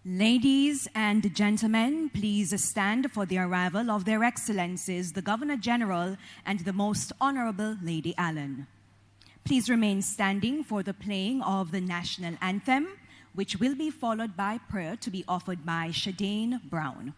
Ladies and gentlemen, please stand for the arrival of Their Excellencies, the Governor General and the Most Honorable Lady Allen. Please remain standing for the playing of the National Anthem, which will be followed by prayer to be offered by Shadane Brown.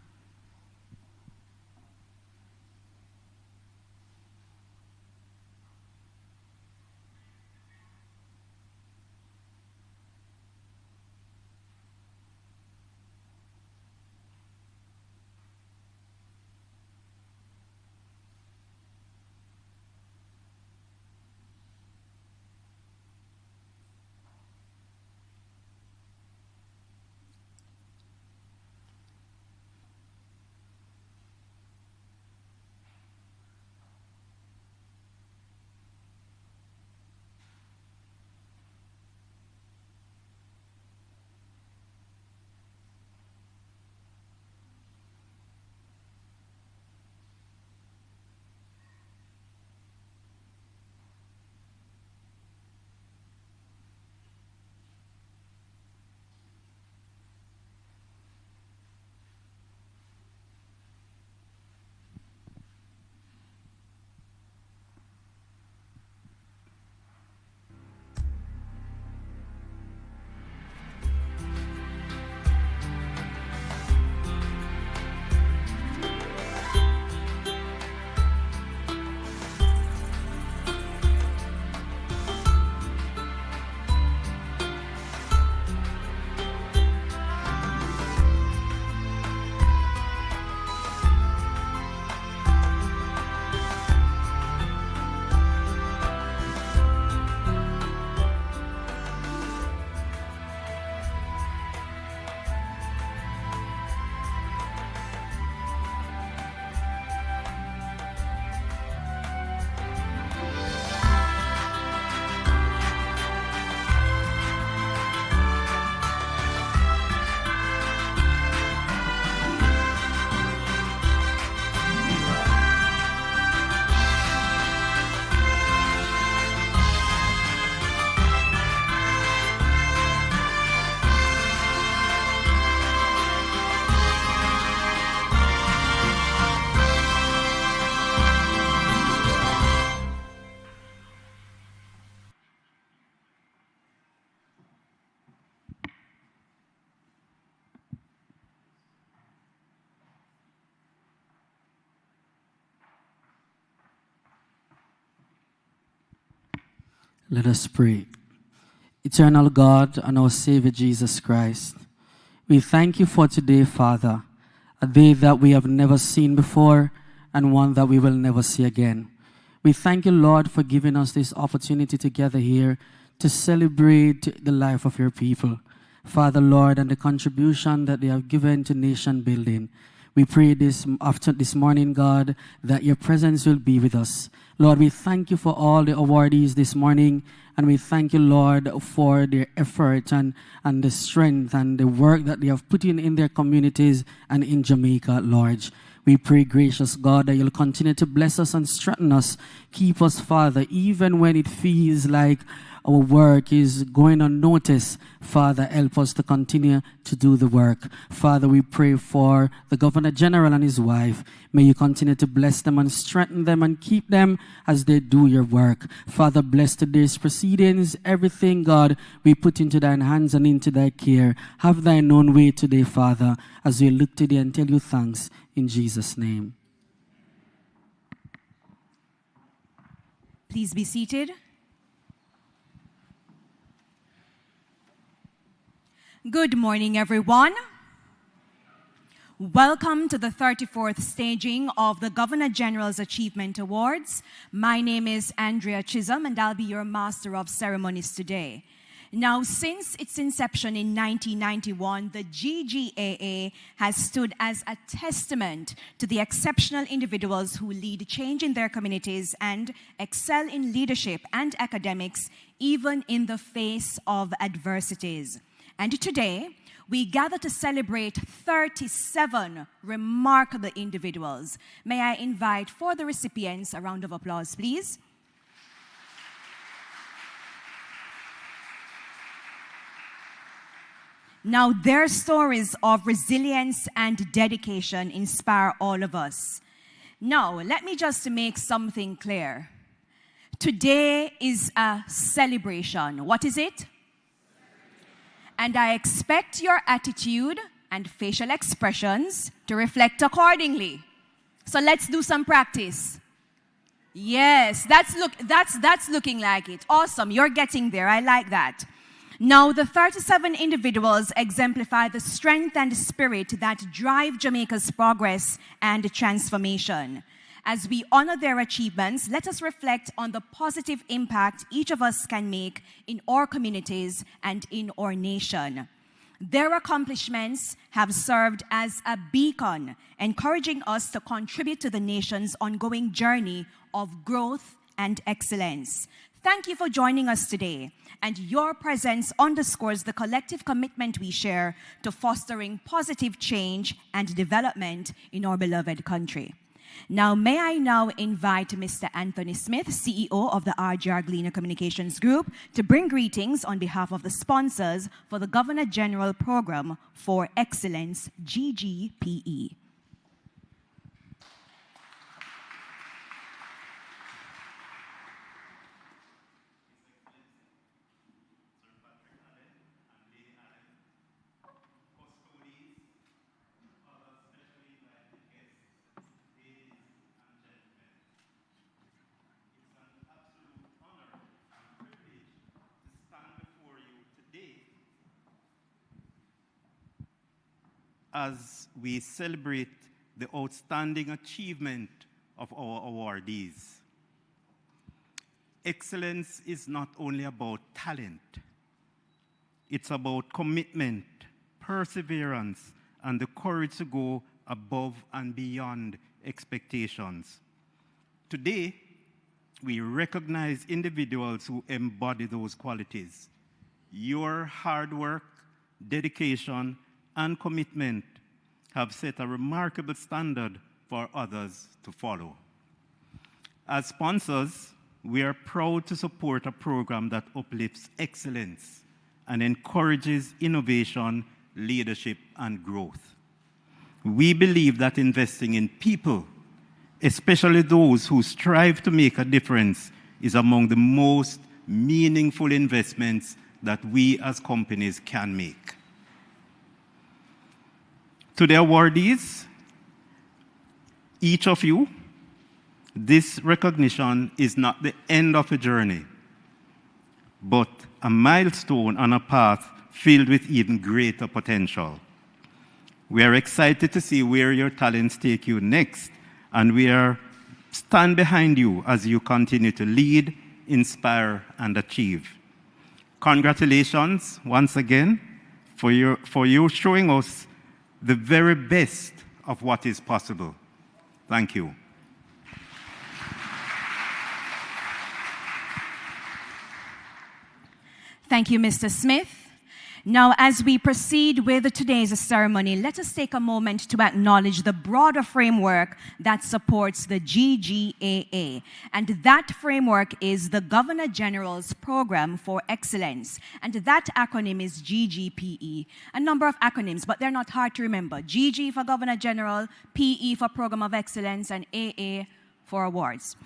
Let us pray. Eternal God and our Savior Jesus Christ, we thank you for today, Father, a day that we have never seen before and one that we will never see again. We thank you, Lord, for giving us this opportunity to gather here to celebrate the life of your people. Father, Lord, and the contribution that they have given to nation building. We pray this morning, God, that your presence will be with us. Lord, we thank you for all the awardees this morning, and we thank you, Lord, for their effort and the strength and the work that they have put in their communities and in Jamaica, Lord. We pray, gracious God, that you'll continue to bless us and strengthen us. Keep us, Father, even when it feels like our work is going unnoticed. Father, help us to continue to do the work. Father, we pray for the Governor General and his wife. May you continue to bless them and strengthen them and keep them as they do your work. Father, bless today's proceedings. Everything, God, we put into thine hands and into thy care. Have thine own way today, Father, as we look today and tell you thanks in Jesus' name. Please be seated. Good morning, everyone. Welcome to the 34th staging of the Governor General's Achievement Awards. My name is Andrea Chisholm, and I'll be your Master of Ceremonies today. Now, since its inception in 1991, the GGAA has stood as a testament to the exceptional individuals who lead change in their communities and excel in leadership and academics, even in the face of adversities. And today, we gather to celebrate 37 remarkable individuals. May I invite for the recipients a round of applause, please. Now, their stories of resilience and dedication inspire all of us. Now, let me just make something clear. Today is a celebration. What is it? And I expect your attitude and facial expressions to reflect accordingly. So let's do some practice. Yes, that's looking like it. Awesome, you're getting there. I like that. Now, the 37 individuals exemplify the strength and spirit that drive Jamaica's progress and transformation. As we honor their achievements, let us reflect on the positive impact each of us can make in our communities and in our nation. Their accomplishments have served as a beacon, encouraging us to contribute to the nation's ongoing journey of growth and excellence. Thank you for joining us today, and your presence underscores the collective commitment we share to fostering positive change and development in our beloved country. Now, may I now invite Mr. Anthony Smith, CEO of the RGR Gleaner Communications Group, to bring greetings on behalf of the sponsors for the Governor General Program for Excellence, GGPE. As we celebrate the outstanding achievement of our awardees. Excellence is not only about talent, it's about commitment, perseverance, and the courage to go above and beyond expectations. Today, we recognize individuals who embody those qualities. Your hard work, dedication, and commitment have set a remarkable standard for others to follow. As sponsors, we are proud to support a program that uplifts excellence and encourages innovation, leadership, and growth. We believe that investing in people, especially those who strive to make a difference, is among the most meaningful investments that we as companies can make. To the awardees, each of you, this recognition is not the end of a journey, but a milestone on a path filled with even greater potential. We are excited to see where your talents take you next, and we stand behind you as you continue to lead, inspire, and achieve. Congratulations once again for you showing us the very best of what is possible. Thank you. Thank you, Mr. Smith. Now, as we proceed with today's ceremony, let us take a moment to acknowledge the broader framework that supports the GGAA. And that framework is the Governor General's Program for Excellence. And that acronym is GGPE. A number of acronyms, but they're not hard to remember. GG for Governor General, PE for Program of Excellence, and AA for awards.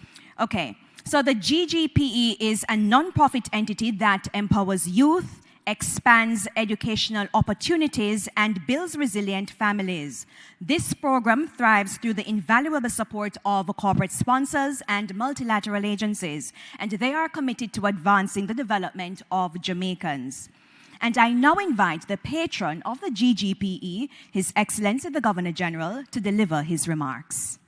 Okay, so the GGPE is a non-profit entity that empowers youth, expands educational opportunities, and builds resilient families. This program thrives through the invaluable support of corporate sponsors and multilateral agencies, and they are committed to advancing the development of Jamaicans. And I now invite the patron of the GGPE, His Excellency the Governor General, to deliver his remarks.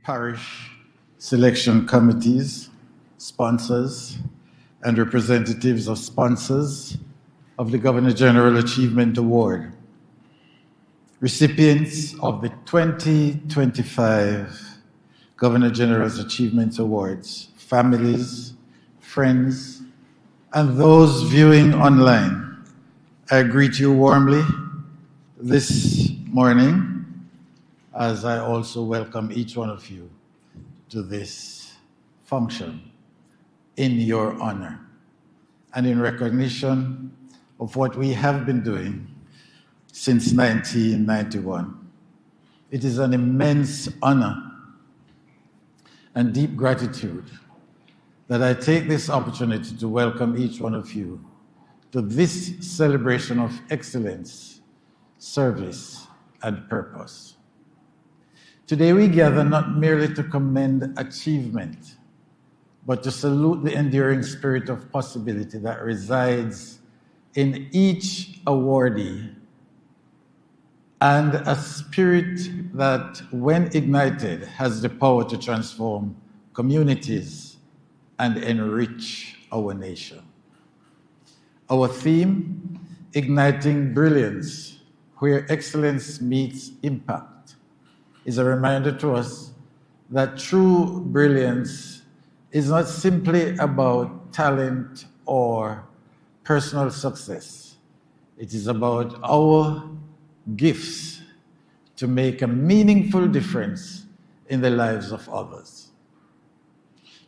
Parish selection committees, sponsors, and representatives of sponsors of the Governor General Achievement Award, recipients of the 2025 Governor General's Achievement Awards, families, friends, and those viewing online. I greet you warmly this morning, as I also welcome each one of you to this function in your honor and in recognition of what we have been doing since 1991. It is an immense honor and deep gratitude that I take this opportunity to welcome each one of you to this celebration of excellence, service, and purpose. Today we gather not merely to commend achievement, but to salute the enduring spirit of possibility that resides in each awardee, and a spirit that, when ignited, has the power to transform communities and enrich our nation. Our theme, Igniting Brilliance, where excellence meets impact, is a reminder to us that true brilliance is not simply about talent or personal success. It is about our gifts to make a meaningful difference in the lives of others.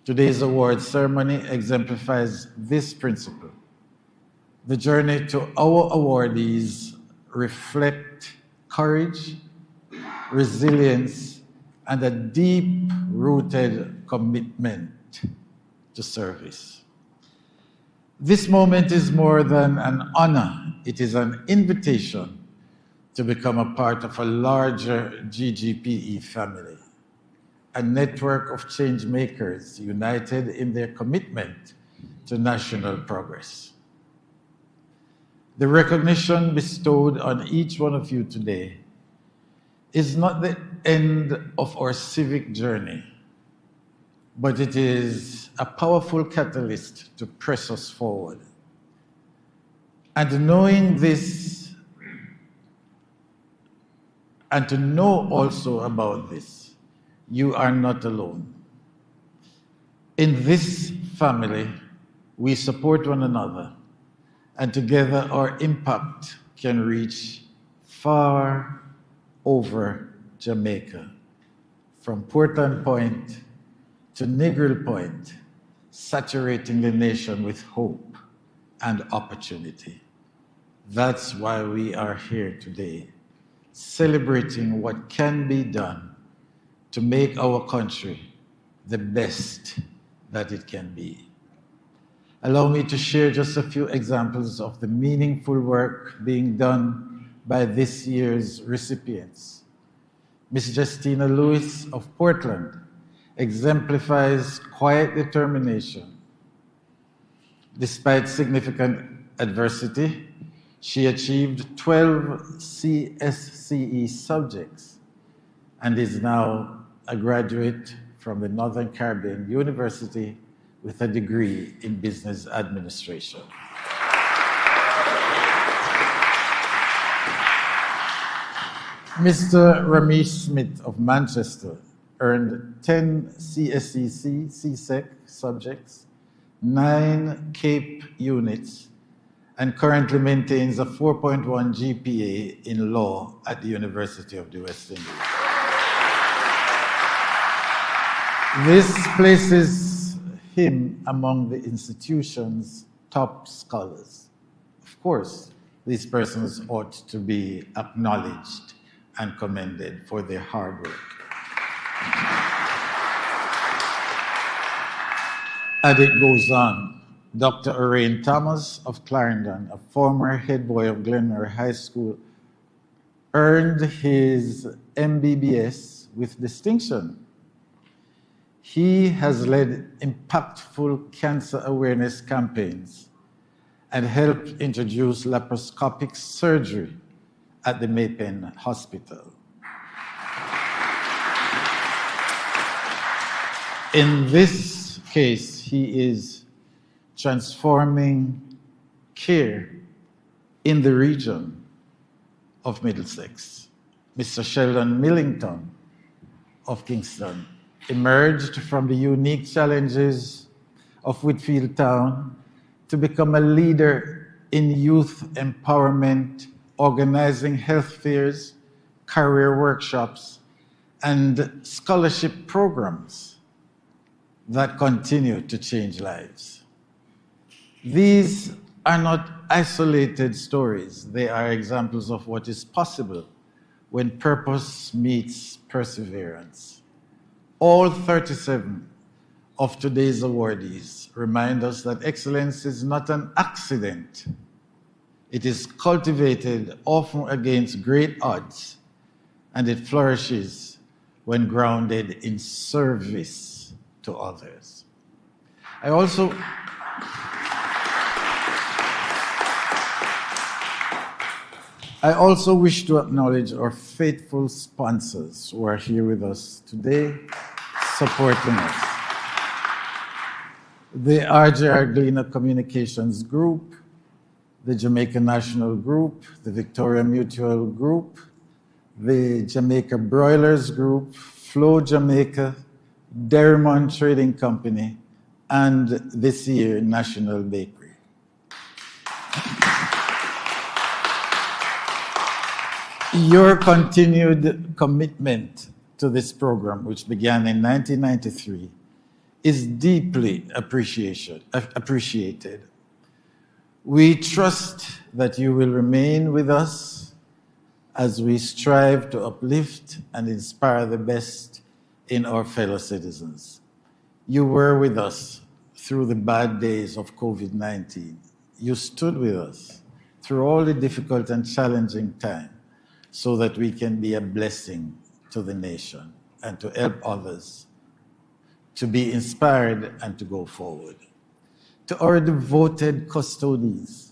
Today's award ceremony exemplifies this principle. The journey to our awardees reflect courage, resilience, and a deep-rooted commitment to service. This moment is more than an honor. It is an invitation to become a part of a larger GGPE family, a network of change makers united in their commitment to national progress. The recognition bestowed on each one of you today is not the end of our civic journey, but it is a powerful catalyst to press us forward. And knowing this, and to know also about this, you are not alone. In this family, we support one another, and together our impact can reach far over Jamaica, from Portland Point to Negril Point, saturating the nation with hope and opportunity. That's why we are here today, celebrating what can be done to make our country the best that it can be. Allow me to share just a few examples of the meaningful work being done by this year's recipients. Ms. Justina Lewis of Portland exemplifies quiet determination. Despite significant adversity, she achieved 12 CSCE subjects and is now a graduate from the Northern Caribbean University with a degree in business administration. Mr. Ramesh Smith of Manchester earned 10 CSCC CSEC subjects, 9 CAPE units, and currently maintains a 4.1 GPA in law at the University of the West Indies. This places him among the institution's top scholars. Of course, these persons ought to be acknowledged and commended for their hard work. And it goes on. Dr. Orain Thomas of Clarendon, a former head boy of Glenmore High School, earned his MBBS with distinction. He has led impactful cancer awareness campaigns and helped introduce laparoscopic surgery at the Maypen Hospital. In this case, he is transforming care in the region of Middlesex. Mr. Sheldon Millington of Kingston emerged from the unique challenges of Whitfield Town to become a leader in youth empowerment, organizing health fairs, career workshops, and scholarship programs that continue to change lives. These are not isolated stories. They are examples of what is possible when purpose meets perseverance. All 37 of today's awardees remind us that excellence is not an accident. It is cultivated often against great odds, and it flourishes when grounded in service to others. I also wish to acknowledge our faithful sponsors who are here with us today, supporting us. The RJR Gleaner Communications Group, the Jamaica National Group, the Victoria Mutual Group, the Jamaica Broilers Group, Flow Jamaica, Derrimon Trading Company, and this year, National Bakery. Your continued commitment to this program, which began in 1993, is deeply appreciated. We trust that you will remain with us as we strive to uplift and inspire the best in our fellow citizens. You were with us through the bad days of COVID-19. You stood with us through all the difficult and challenging times so that we can be a blessing to the nation and to help others to be inspired and to go forward. To our devoted custodies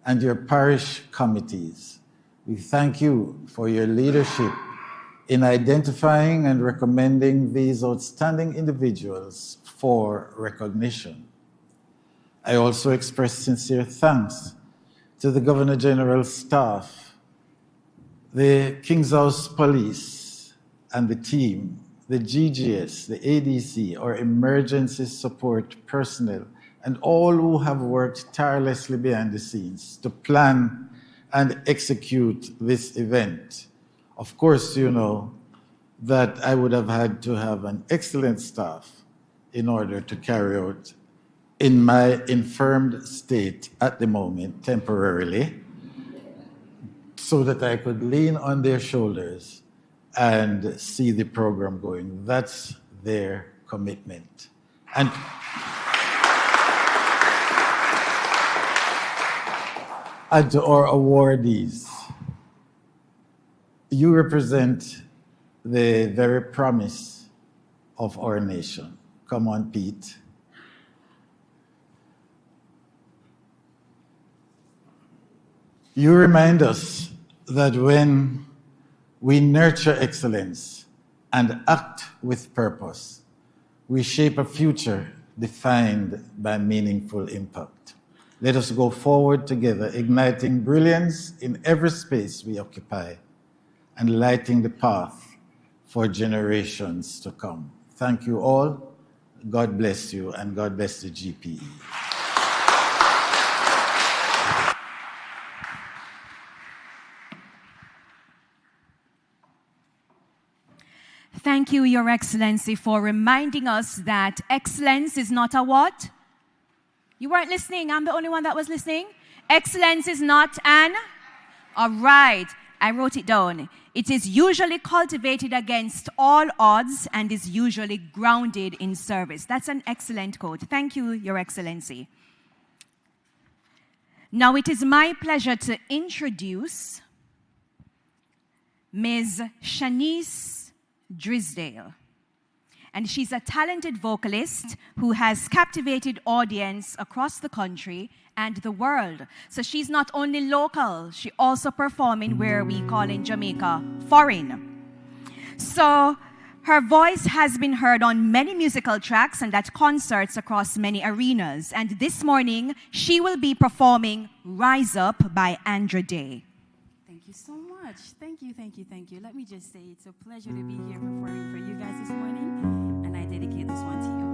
and your parish committees, we thank you for your leadership in identifying and recommending these outstanding individuals for recognition. I also express sincere thanks to the Governor General's staff, the King's House Police and the team, the GGS, the ADC, our emergency support personnel, and all who have worked tirelessly behind the scenes to plan and execute this event. Of course, you know that I would have had to have an excellent staff in order to carry out in my infirmed state at the moment, temporarily, so that I could lean on their shoulders and see the program going. That's their commitment. And to our awardees, you represent the very promise of our nation. Come on, Pete. You remind us that when we nurture excellence and act with purpose, we shape a future defined by meaningful impact. Let us go forward together, igniting brilliance in every space we occupy and lighting the path for generations to come. Thank you all. God bless you, and God bless the GPE. Thank you, Your Excellency, for reminding us that excellence is not a what? You weren't listening. I'm the only one that was listening. Excellence is not an... All right. I wrote it down. It is usually cultivated against all odds and is usually grounded in service. That's an excellent quote. Thank you, Your Excellency. Now it is my pleasure to introduce Ms. Shanice Drisdale. And she's a talented vocalist who has captivated audience across the country and the world. So she's not only local, she also performing where we call in Jamaica foreign. So Her voice has been heard on many musical tracks and at concerts across many arenas. And this morning, she will be performing Rise Up by Andra Day. Thank you so much. Thank you, thank you, thank you. Let me just say it's a pleasure to be here performing for you guys this morning, and I dedicate this one to you.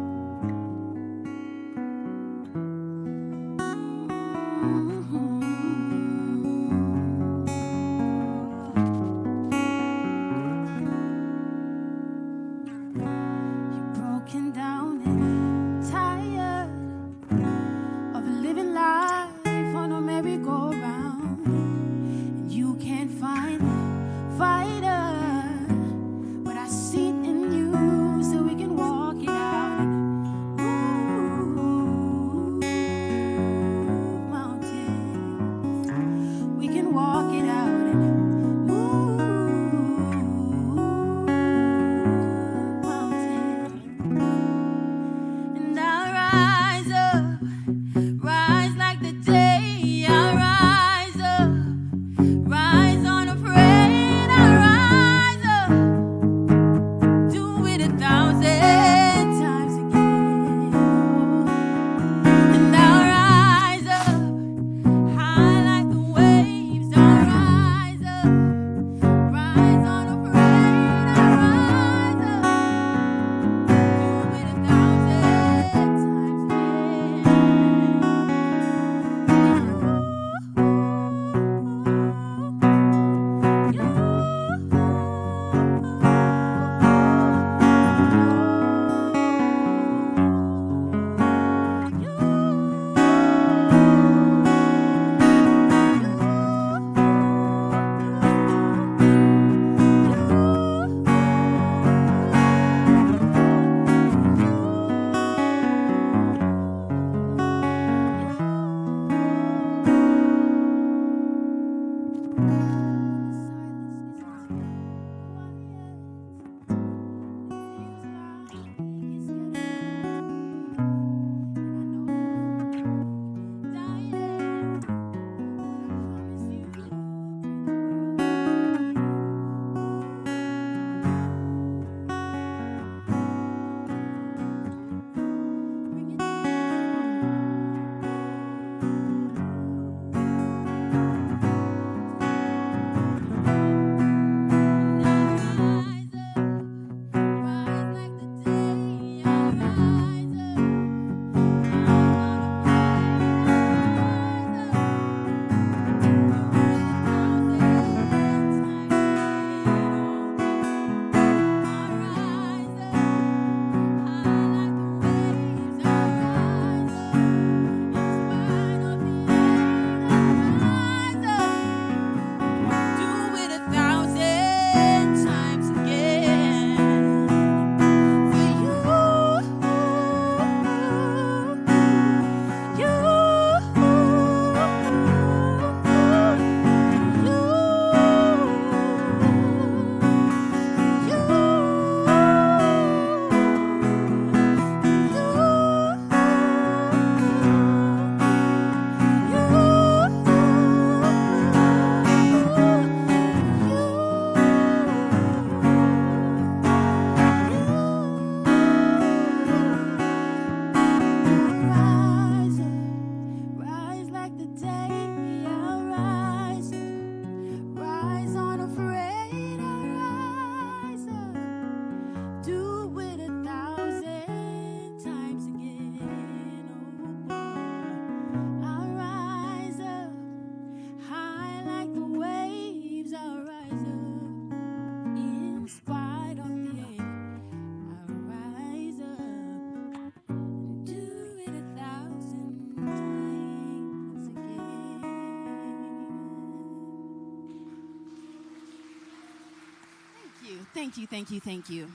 Thank you.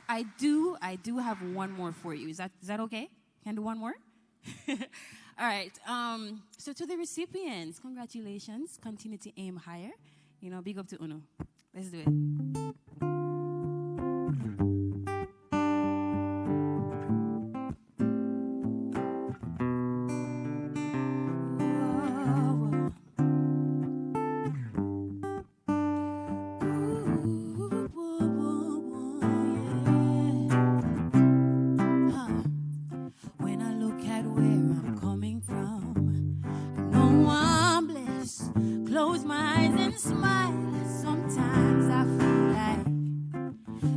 I do have one more for you. Is that okay? Can I do one more? All right. So to the recipients, congratulations. Continue to aim higher. You know, big up to Uno. Let's do it. Yeah. where I'm coming from. I know I'm blessed. Close my eyes and smile. Sometimes I feel like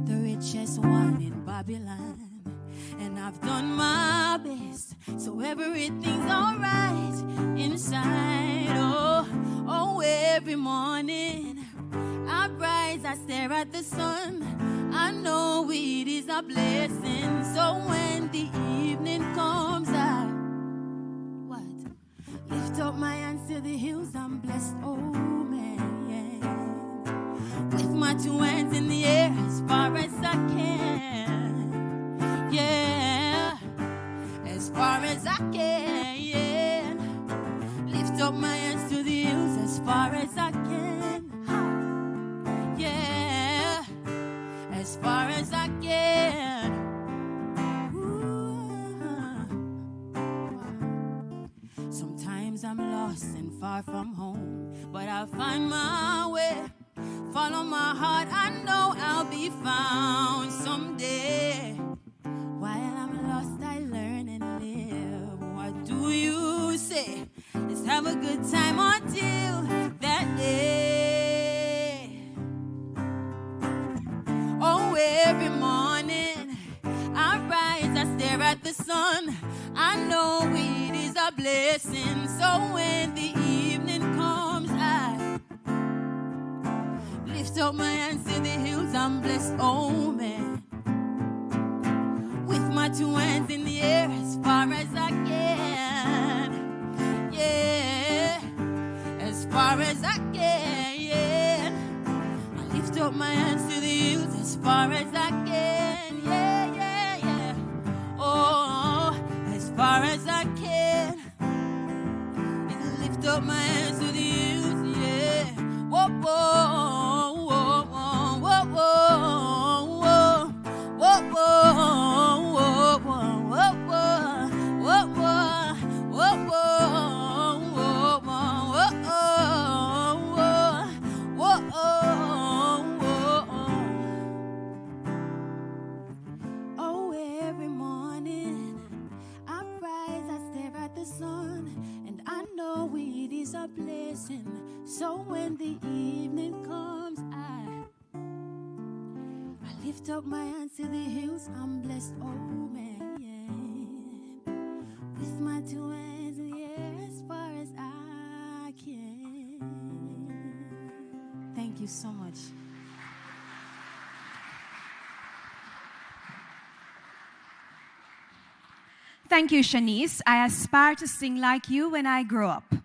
the richest one in Babylon. And I've done my best, so everything's alright inside. Oh, every morning I rise, I stare at the sun. I know it is a blessing. So when the evening comes, I lift up my hands to the hills. I'm blessed, oh man, with my two hands in the air as far as I can. Yeah, as far as I can. Lift up my hands to the hills as far as I can. Yeah, as far as I can. Sometimes I'm lost and far from home, but I'll find my way. Follow my heart, I know I'll be found someday. While I'm lost, I learn and live. What do you say? Let's have a good time until that day. Oh, every morning I rise, I stare at the sun. I know it is a blessing. So when the evening comes, I lift up my hands to the hills. I'm blessed, oh man, with my two hands in the air as far as I can. Yeah, as far as I can. I lift up my hands to the hills as far as I can. Yeah, yeah, yeah. Oh, as far as I can. Lift up my hands to the hills, yeah. Whoa, whoa, whoa, whoa, whoa, whoa, whoa, whoa, whoa, whoa, oh, every morning I rise, I stare at the sun, and I know it is a blessing. So when the evening comes, I lift up my hands to the hills. I'm blessed, oh man, yeah. With my two hands in the air as far as I can. Thank you so much. Thank you, Shanice. I aspire to sing like you when I grow up.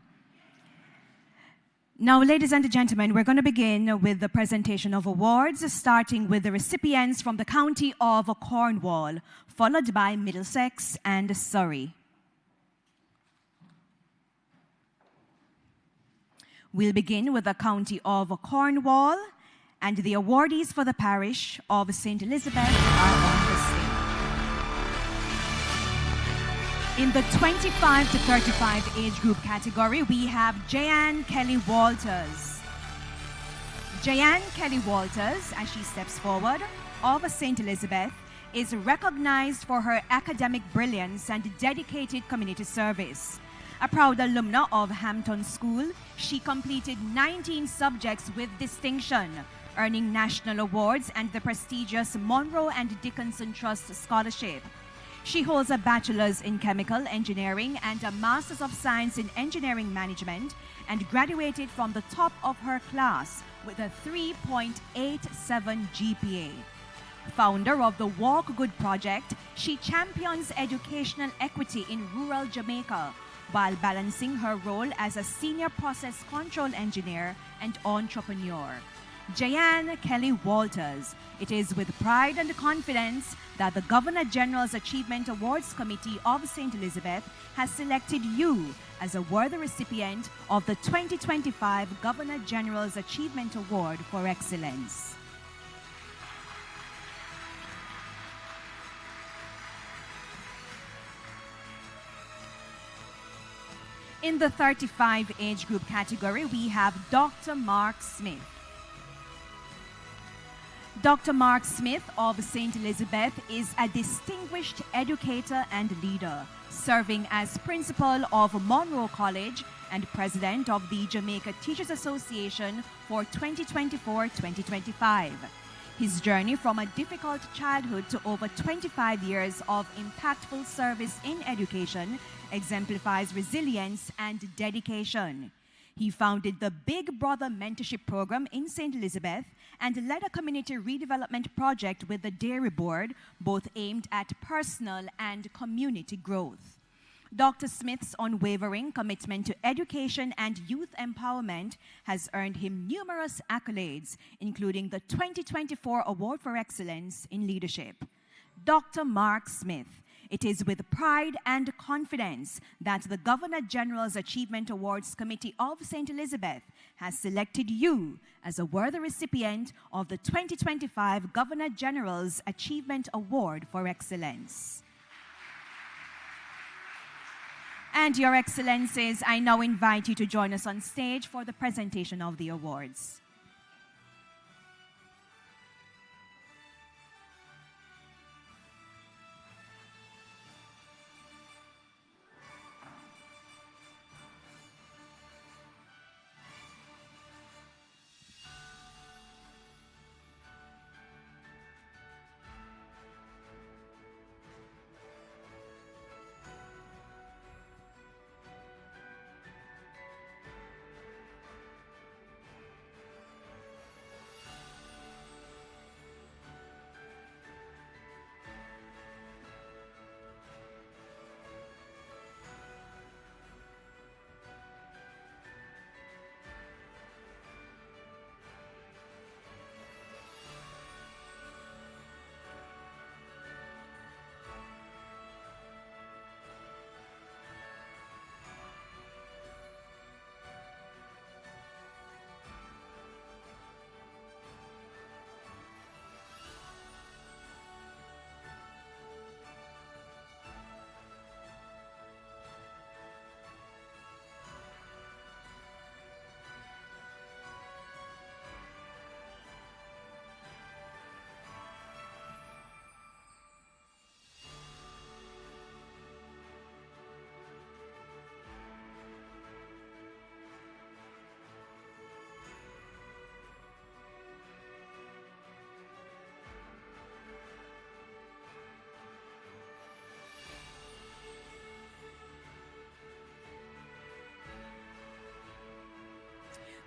Now, ladies and gentlemen, we're going to begin with the presentation of awards, starting with the recipients from the county of Cornwall, followed by Middlesex and Surrey. We'll begin with the county of Cornwall, and the awardees for the parish of St. Elizabeth are on the stage. In the 25 to 35 age group category, we have Jayanne Kelly Walters. Jayanne Kelly Walters, as she steps forward, of St. Elizabeth, is recognized for her academic brilliance and dedicated community service. A proud alumna of Hampton School, she completed 19 subjects with distinction, earning national awards and the prestigious Monroe and Dickinson Trust Scholarship. She holds a bachelor's in chemical engineering and a master's of science in engineering management, and graduated from the top of her class with a 3.87 GPA. Founder of the Walk Good Project, she champions educational equity in rural Jamaica while balancing her role as a senior process control engineer and entrepreneur. Jayanne Kelly Walters, it is with pride and confidence that the Governor General's Achievement Awards Committee of St. Elizabeth has selected you as a worthy recipient of the 2025 Governor General's Achievement Award for Excellence. In the 35 age group category, we have Dr. Mark Smith. Dr. Mark Smith of St. Elizabeth is a distinguished educator and leader, serving as principal of Monroe College and president of the Jamaica Teachers Association for 2024-2025. His journey from a difficult childhood to over 25 years of impactful service in education exemplifies resilience and dedication. He founded the Big Brother Mentorship Program in St. Elizabeth and led a community redevelopment project with the Dairy Board, both aimed at personal and community growth. Dr. Smith's unwavering commitment to education and youth empowerment has earned him numerous accolades, including the 2024 Award for Excellence in Leadership. Dr. Mark Smith, it is with pride and confidence that the Governor General's Achievement Awards Committee of St. Elizabeth has selected you as a worthy recipient of the 2025 Governor General's Achievement Award for Excellence. And Your Excellencies, I now invite you to join us on stage for the presentation of the awards.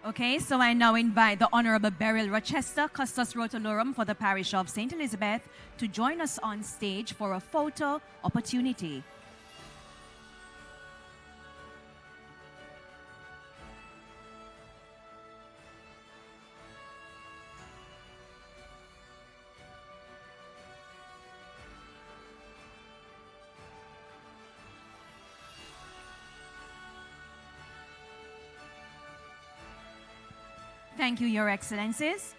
Okay, so I now invite the Honorable Beryl Rochester, Custos Rotolorum for the Parish of St. Elizabeth, to join us on stage for a photo opportunity. Thank you, Your Excellencies.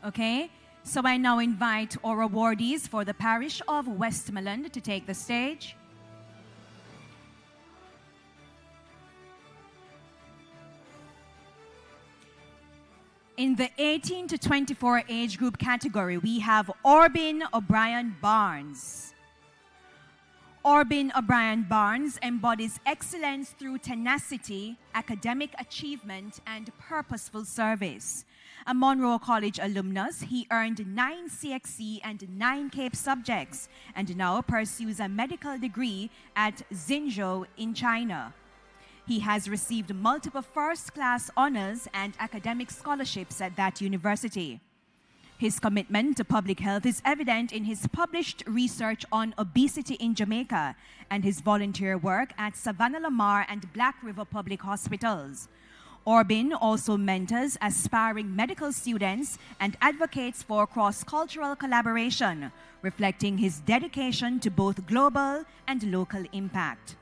Okay, so I now invite our awardees for the Parish of Westmoreland to take the stage. In the 18 to 24 age group category, we have Orbin O'Brien Barnes. Orbin O'Brien Barnes embodies excellence through tenacity, academic achievement, and purposeful service. A Monroe College alumnus, he earned 9 CXC and 9 CAPE subjects and now pursues a medical degree at Xinzhou in China. He has received multiple first-class honors and academic scholarships at that university. His commitment to public health is evident in his published research on obesity in Jamaica and his volunteer work at Savannah Lamar and Black River Public Hospitals. Orbin also mentors aspiring medical students and advocates for cross-cultural collaboration, reflecting his dedication to both global and local impact.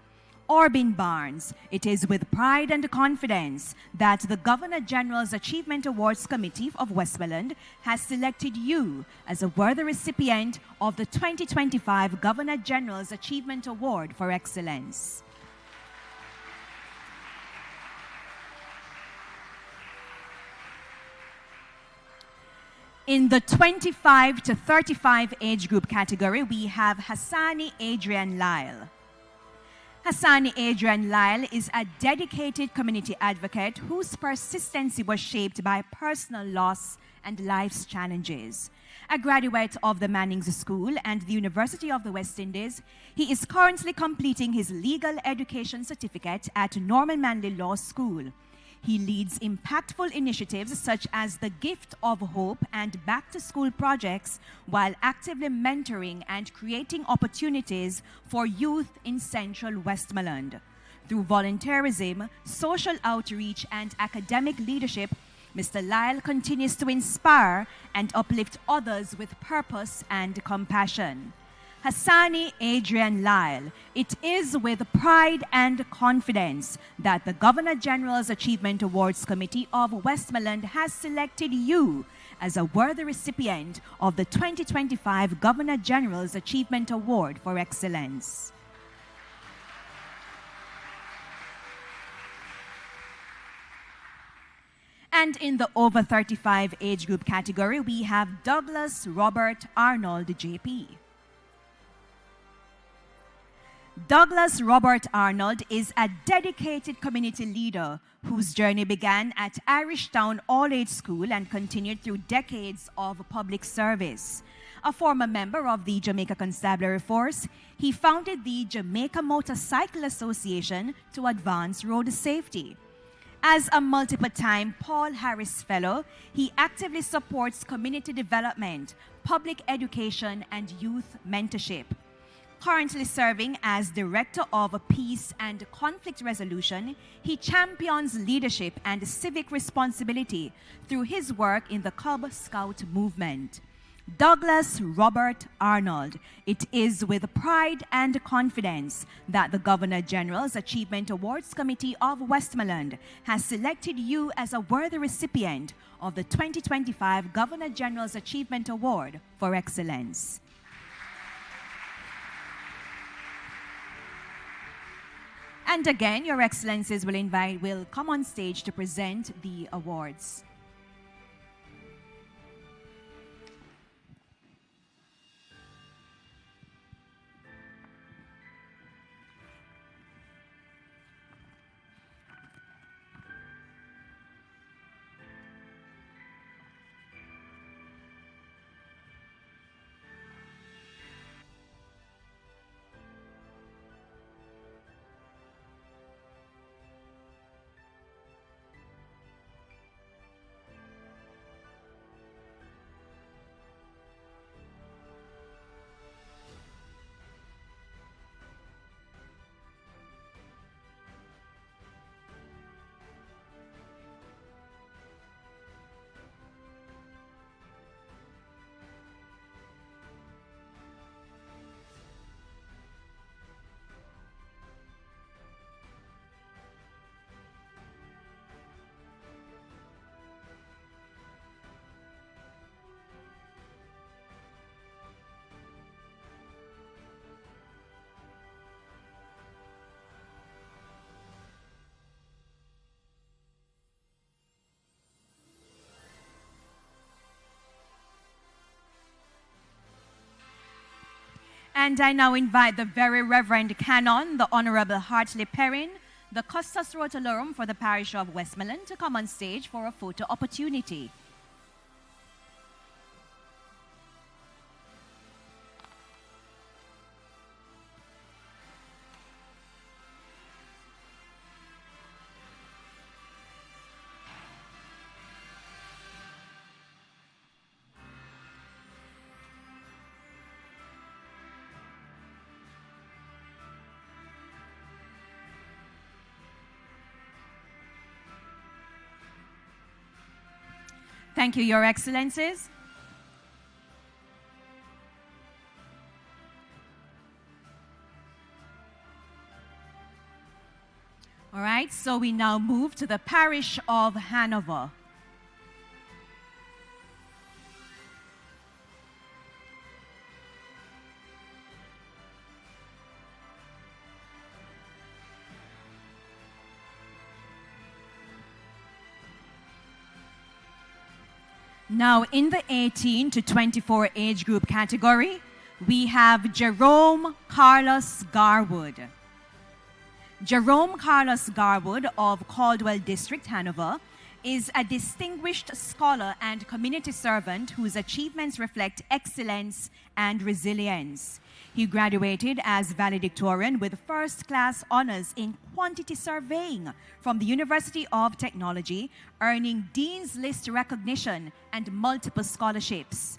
Orbin Barnes, it is with pride and confidence that the Governor-General's Achievement Awards Committee of Westmoreland has selected you as a worthy recipient of the 2025 Governor-General's Achievement Award for Excellence. In the 25 to 35 age group category, we have Hassani Adrian Lyle. Hassani Adrian Lyle is a dedicated community advocate whose persistency was shaped by personal loss and life's challenges. A graduate of the Manning's School and the University of the West Indies, he is currently completing his legal education certificate at Norman Manley Law School. He leads impactful initiatives such as the Gift of Hope and Back to School projects while actively mentoring and creating opportunities for youth in Central Westmoreland. Through volunteerism, social outreach, and academic leadership, Mr. Lyle continues to inspire and uplift others with purpose and compassion. Hassani Adrian Lyle, it is with pride and confidence that the Governor-General's Achievement Awards Committee of Westmoreland has selected you as a worthy recipient of the 2025 Governor-General's Achievement Award for Excellence. And in the over 35 age group category, we have Douglas Robert Arnold, JP. Douglas Robert Arnold is a dedicated community leader whose journey began at Irishtown All-Age School and continued through decades of public service. A former member of the Jamaica Constabulary Force, he founded the Jamaica Motorcycle Association to advance road safety. As a multiple-time Paul Harris Fellow, he actively supports community development, public education, and youth mentorship. Currently serving as Director of Peace and Conflict Resolution, he champions leadership and civic responsibility through his work in the Cub Scout movement. Douglas Robert Arnold, it is with pride and confidence that the Governor-General's Achievement Awards Committee of Westmoreland has selected you as a worthy recipient of the 2025 Governor-General's Achievement Award for Excellence. And again, Your Excellencies will come on stage to present the awards. And I now invite the Very Reverend Canon, the Honorable Hartley Perrin, the Custos Rotalorum for the Parish of Westmoreland, to come on stage for a photo opportunity. Thank you, Your Excellencies. All right, so we now move to the parish of Hanover. Now, in the 18 to 24 age group category, we have Jerome Carlos Garwood. Jerome Carlos Garwood of Caldwell District, Hanover, is a distinguished scholar and community servant whose achievements reflect excellence and resilience. He graduated as valedictorian with first-class honors in quantity surveying from the University of Technology, earning Dean's List recognition and multiple scholarships.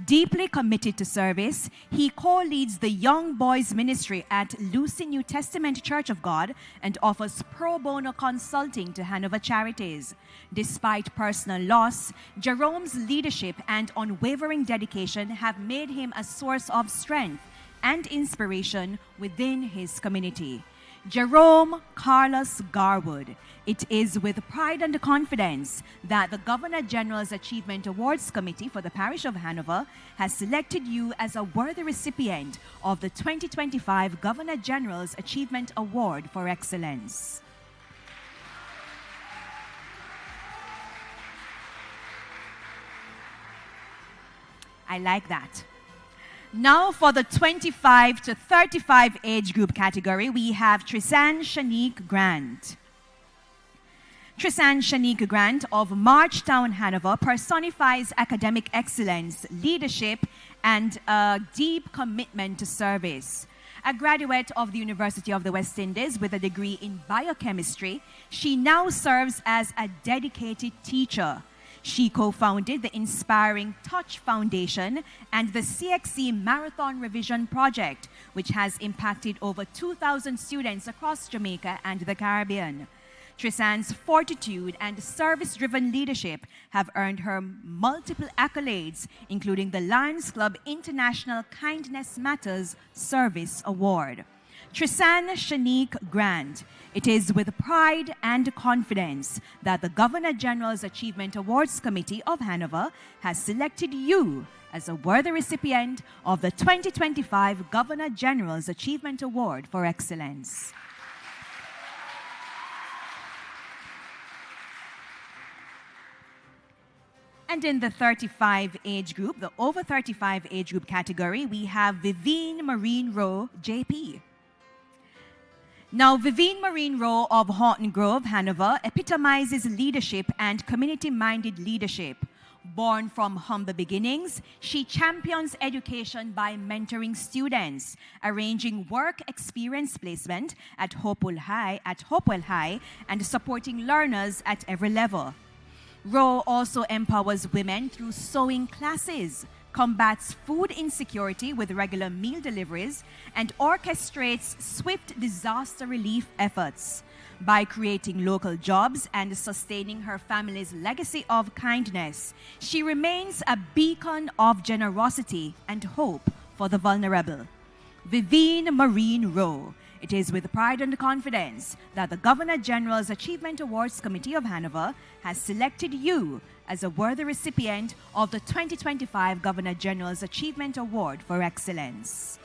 Deeply committed to service, he co-leads the Young Boys Ministry at Lucy New Testament Church of God and offers pro bono consulting to Hanover charities. Despite personal loss, Jerome's leadership and unwavering dedication have made him a source of strength and inspiration within his community. Jerome Carlos Garwood. It is with pride and confidence that the Governor General's Achievement Awards Committee for the Parish of Hanover has selected you as a worthy recipient of the 2025 Governor General's Achievement Award for Excellence. I like that. Now for the 25 to 35 age group category, we have Trisan Shanique Grant. Trisan Shanique Grant of Marchtown, Hanover, personifies academic excellence, leadership, and a deep commitment to service. A graduate of the University of the West Indies with a degree in biochemistry, she now serves as a dedicated teacher. She co-founded the Inspiring Touch Foundation and the CXC Marathon Revision Project, which has impacted over 2,000 students across Jamaica and the Caribbean. Trisan's fortitude and service-driven leadership have earned her multiple accolades, including the Lions Club International Kindness Matters Service Award. Trisan Shanique Grant. It is with pride and confidence that the Governor General's Achievement Awards Committee of Hanover has selected you as a worthy recipient of the 2025 Governor General's Achievement Award for Excellence. And in the 35 age group, the over 35 age group category, we have Vivine Marine Rowe, JP. Now, Vivine Marine Rowe of Horton Grove, Hanover, epitomizes leadership and community-minded leadership. Born from humble beginnings, she champions education by mentoring students, arranging work experience placement at Hopewell High, and supporting learners at every level. Rowe also empowers women through sewing classes, combats food insecurity with regular meal deliveries, and orchestrates swift disaster relief efforts. By creating local jobs and sustaining her family's legacy of kindness, she remains a beacon of generosity and hope for the vulnerable. Vivine Marine Rowe. It is with pride and confidence that the Governor General's Achievement Awards Committee of Hanover has selected you as a worthy recipient of the 2025 Governor General's Achievement Award for Excellence.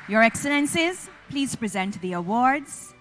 Your Excellencies, please present the awards.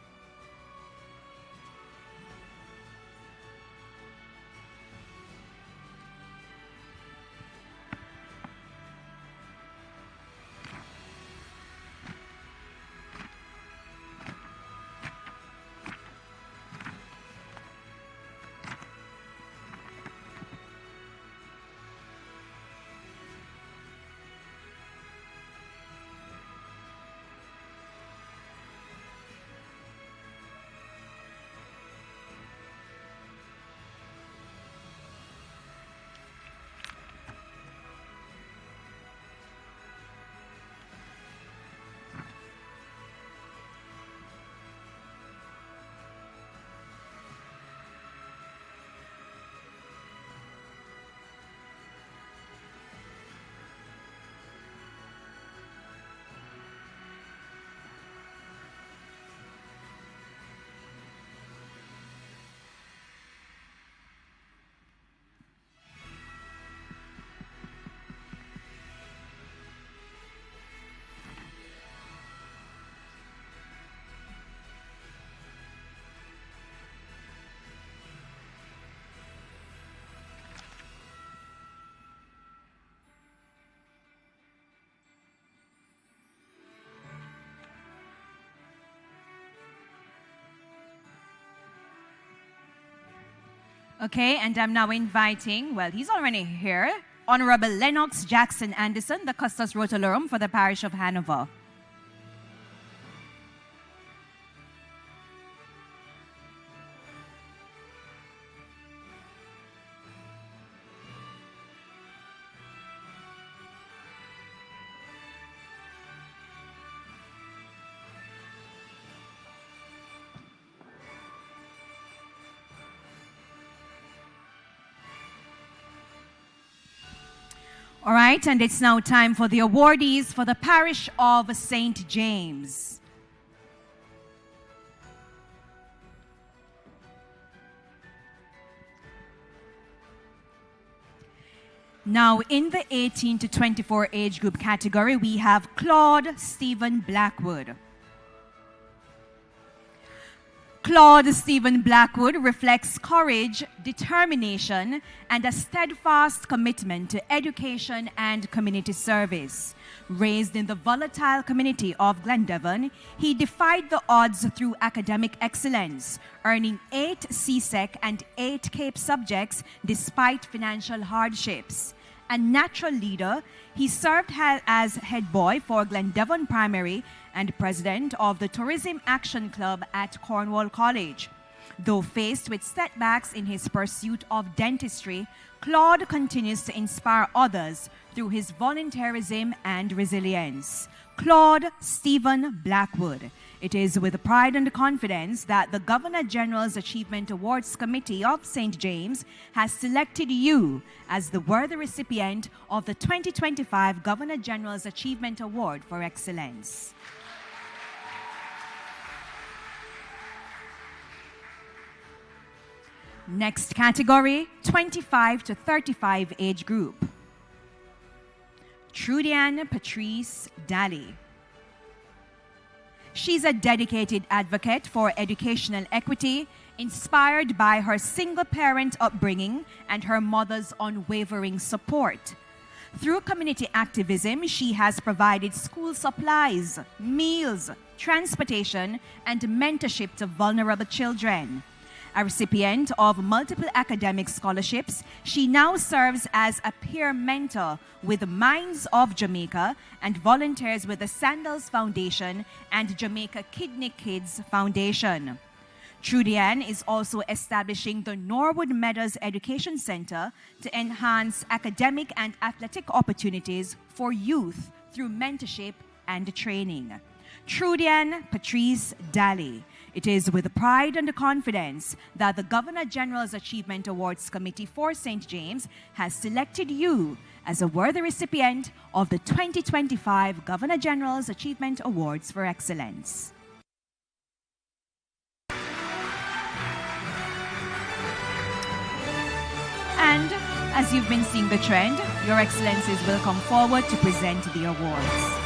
Okay, and I'm now inviting, well, he's already here, Honorable Lennox Jackson Anderson, the Custos Rotalorum for the parish of Hanover. All right, and it's now time for the awardees for the parish of St. James. Now, in the 18 to 24 age group category, we have Claude Stephen Blackwood. Claude Stephen Blackwood reflects courage, determination, and a steadfast commitment to education and community service. Raised in the volatile community of Glendevon, he defied the odds through academic excellence, earning 8 CSEC and 8 CAPE subjects despite financial hardships. A natural leader, he served as head boy for Glendevon Primary and president of the Tourism Action Club at Cornwall College. Though faced with setbacks in his pursuit of dentistry, Claude continues to inspire others through his volunteerism and resilience. Claude Stephen Blackwood. It is with pride and confidence that the Governor-General's Achievement Awards Committee of St. James has selected you as the worthy recipient of the 2025 Governor-General's Achievement Award for Excellence. Next category, 25 to 35 age group. Trudianne Patrice Daly. She's a dedicated advocate for educational equity, inspired by her single-parent upbringing and her mother's unwavering support. Through community activism, she has provided school supplies, meals, transportation, and mentorship to vulnerable children. A recipient of multiple academic scholarships, she now serves as a peer mentor with Minds of Jamaica and volunteers with the Sandals Foundation and Jamaica Kidney Kids Foundation. Trudianne is also establishing the Norwood Meadows Education Center to enhance academic and athletic opportunities for youth through mentorship and training. Trudianne Patrice Daly. It is with pride and confidence that the Governor-General's Achievement Awards Committee for St. James has selected you as a worthy recipient of the 2025 Governor-General's Achievement Awards for Excellence. And as you've been seeing the trend, Your Excellencies will come forward to present the awards.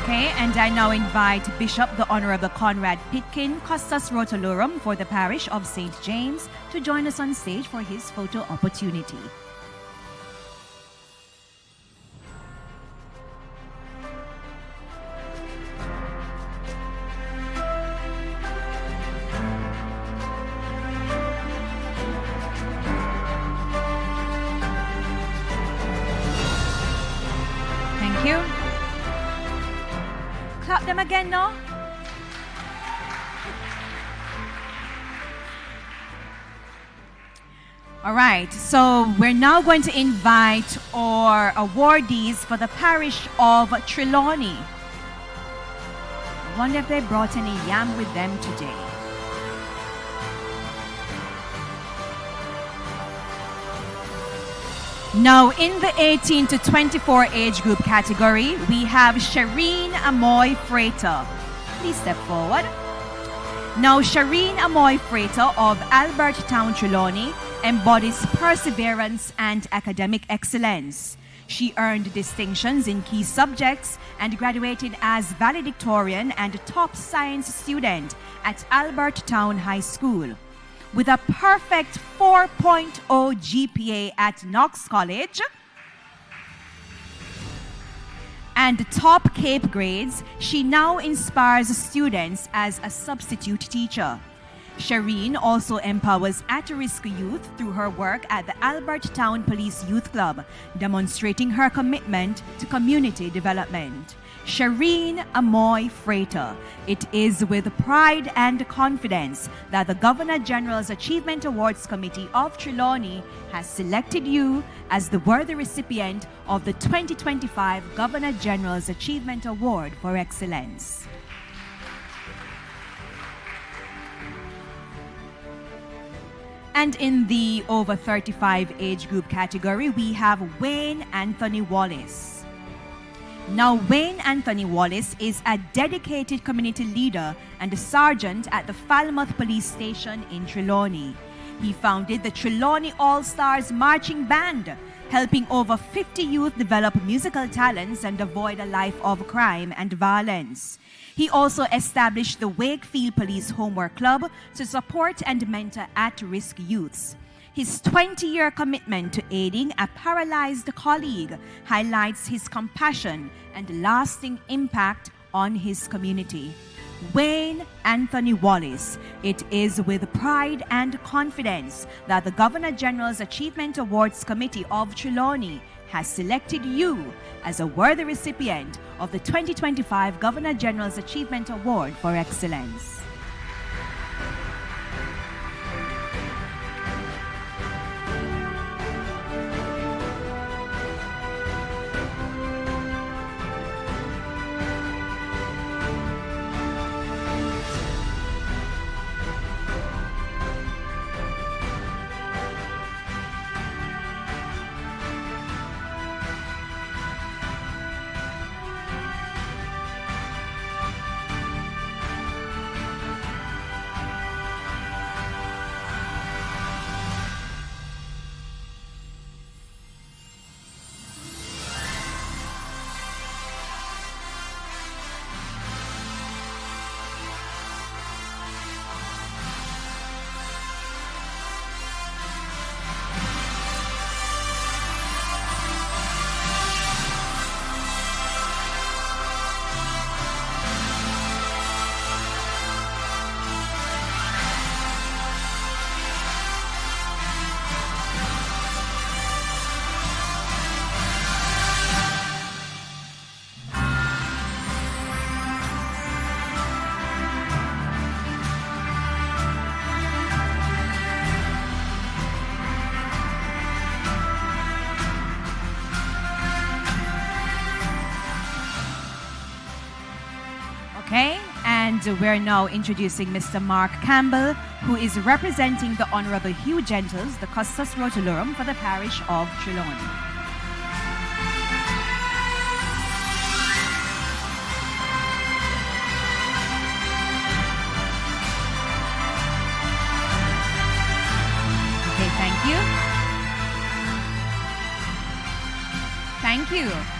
Okay, and I now invite Bishop the Honorable Conrad Pitkin, Custos Rotalorum for the parish of St. James, to join us on stage for his photo opportunity. Thank you. Clap them again, no? All right, so we're now going to invite our awardees for the parish of Trelawney. I wonder if they brought any yam with them today. Now, in the 18 to 24 age group category, we have Shireen Amoy Freighter. Please step forward. Now, Shireen Amoy Freighter of Albert Town, Trelawney, embodies perseverance and academic excellence. She earned distinctions in key subjects and graduated as valedictorian and top science student at Albert Town High School. With a perfect 4.0 GPA at Knox College and top CAPE grades, she now inspires students as a substitute teacher. Shireen also empowers at-risk youth through her work at the Albert Town Police Youth Club, demonstrating her commitment to community development. Shireen Amoy Freighter, it is with pride and confidence that the Governor-General's Achievement Awards Committee of Trelawney has selected you as the worthy recipient of the 2025 Governor-General's Achievement Award for Excellence. And in the over 35 age group category, we have Wayne Anthony Wallace. Now, Wayne Anthony Wallace is a dedicated community leader and a sergeant at the Falmouth Police Station in Trelawney. He founded the Trelawney All-Stars Marching Band, helping over 50 youth develop musical talents and avoid a life of crime and violence. He also established the Wakefield Police Homework Club to support and mentor at-risk youths. His 20-year commitment to aiding a paralyzed colleague highlights his compassion and lasting impact on his community. Wayne Anthony Wallace, it is with pride and confidence that the Governor-General's Achievement Awards Committee of Trelawney has selected you as a worthy recipient of the 2025 Governor-General's Achievement Award for Excellence. Okay, and we're now introducing Mr. Mark Campbell, who is representing the Honorable Hugh Gentles, the Custos Rotulorum for the parish of Trelawney. Okay, thank you. Thank you.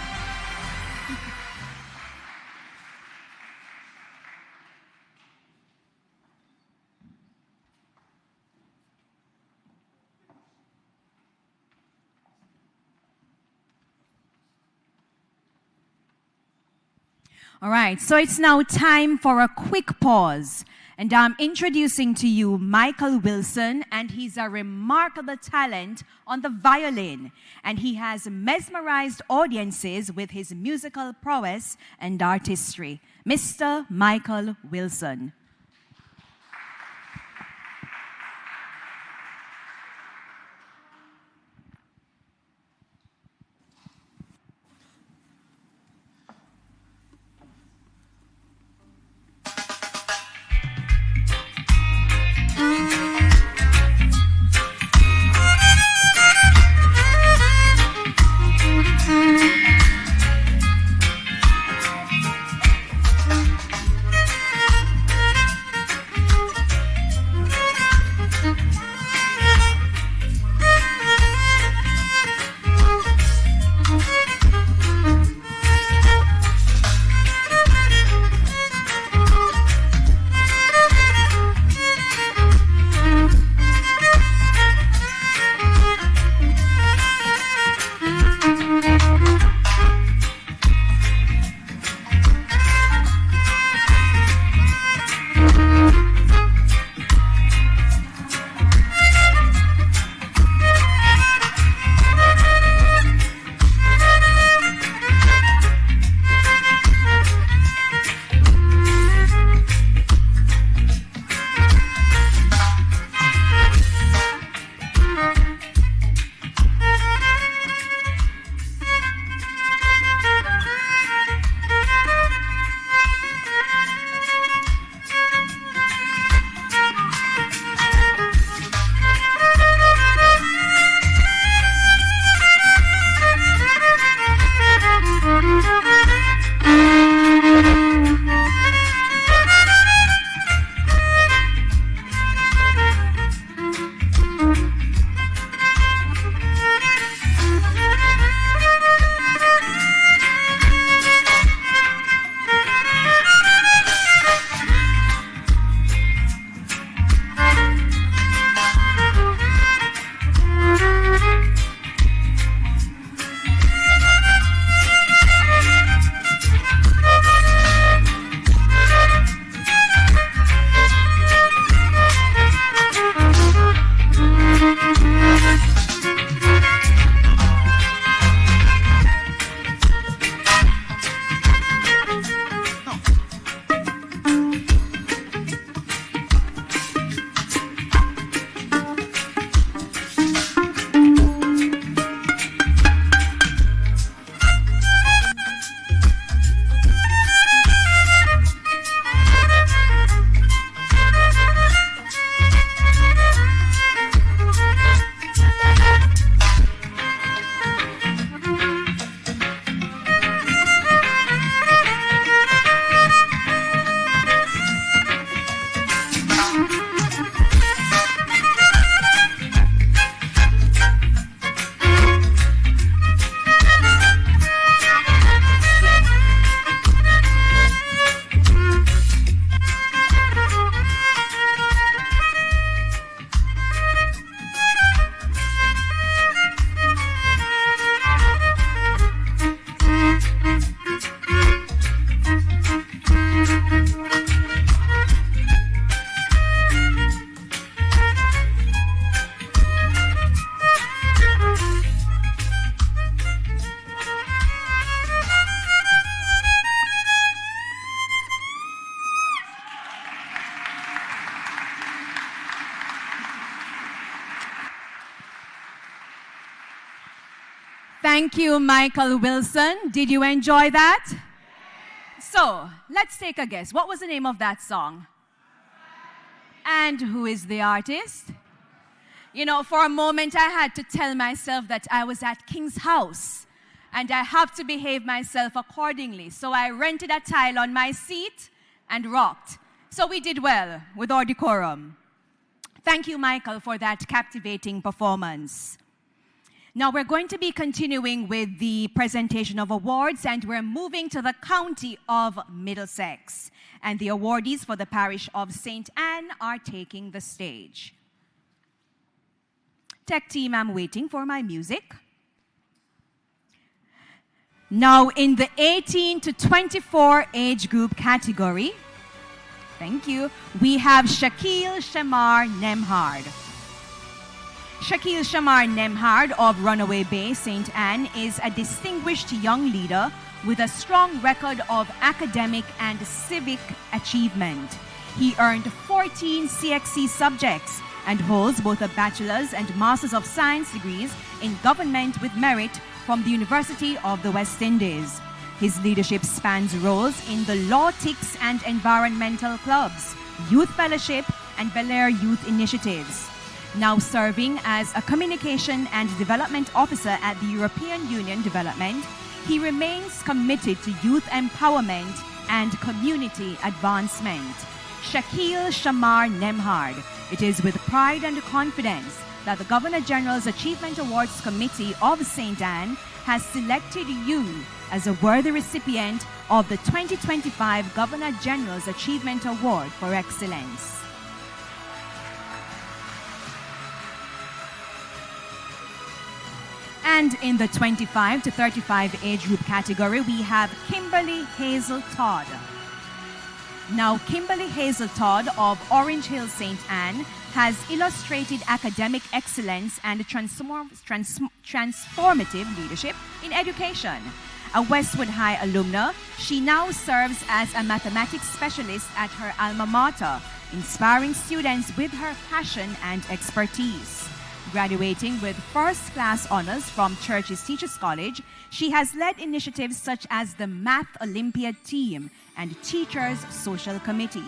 All right, so it's now time for a quick pause. And I'm introducing to you Michael Wilson, and he's a remarkable talent on the violin. And he has mesmerized audiences with his musical prowess and artistry. Mr. Michael Wilson. Thank you, Michael Wilson. Did you enjoy that? So, let's take a guess. What was the name of that song? And who is the artist? You know, for a moment I had to tell myself that I was at King's house and I have to behave myself accordingly. So I rented a tile on my seat and rocked. So we did well with our decorum. Thank you, Michael, for that captivating performance. Now we're going to be continuing with the presentation of awards, and we're moving to the county of Middlesex. And the awardees for the parish of St. Anne are taking the stage. Tech team, I'm waiting for my music. Now in the 18 to 24 age group category, thank you, we have Shakil Shamar Nemhard. Shakil Shamar Nemhard of Runaway Bay, St. Anne, is a distinguished young leader with a strong record of academic and civic achievement. He earned 14 CXC subjects and holds both a bachelor's and master's of science degrees in government with merit from the University of the West Indies. His leadership spans roles in the Law-Tics and Environmental Clubs, Youth Fellowship, and Bel Air Youth Initiatives. Now serving as a Communication and Development Officer at the European Union Development, he remains committed to youth empowerment and community advancement. Shakil Shamar Nemhard. It is with pride and confidence that the Governor-General's Achievement Awards Committee of St. Anne has selected you as a worthy recipient of the 2025 Governor-General's Achievement Award for Excellence. And in the 25 to 35 age group category, we have Kimberly Hazel Todd. Now, Kimberly Hazel Todd of Orange Hill, St. Anne, has illustrated academic excellence and transformative leadership in education. A Westwood High alumna, she now serves as a mathematics specialist at her alma mater, inspiring students with her passion and expertise. Graduating with first-class honors from Church's Teachers College, she has led initiatives such as the Math Olympiad Team and Teachers Social Committee.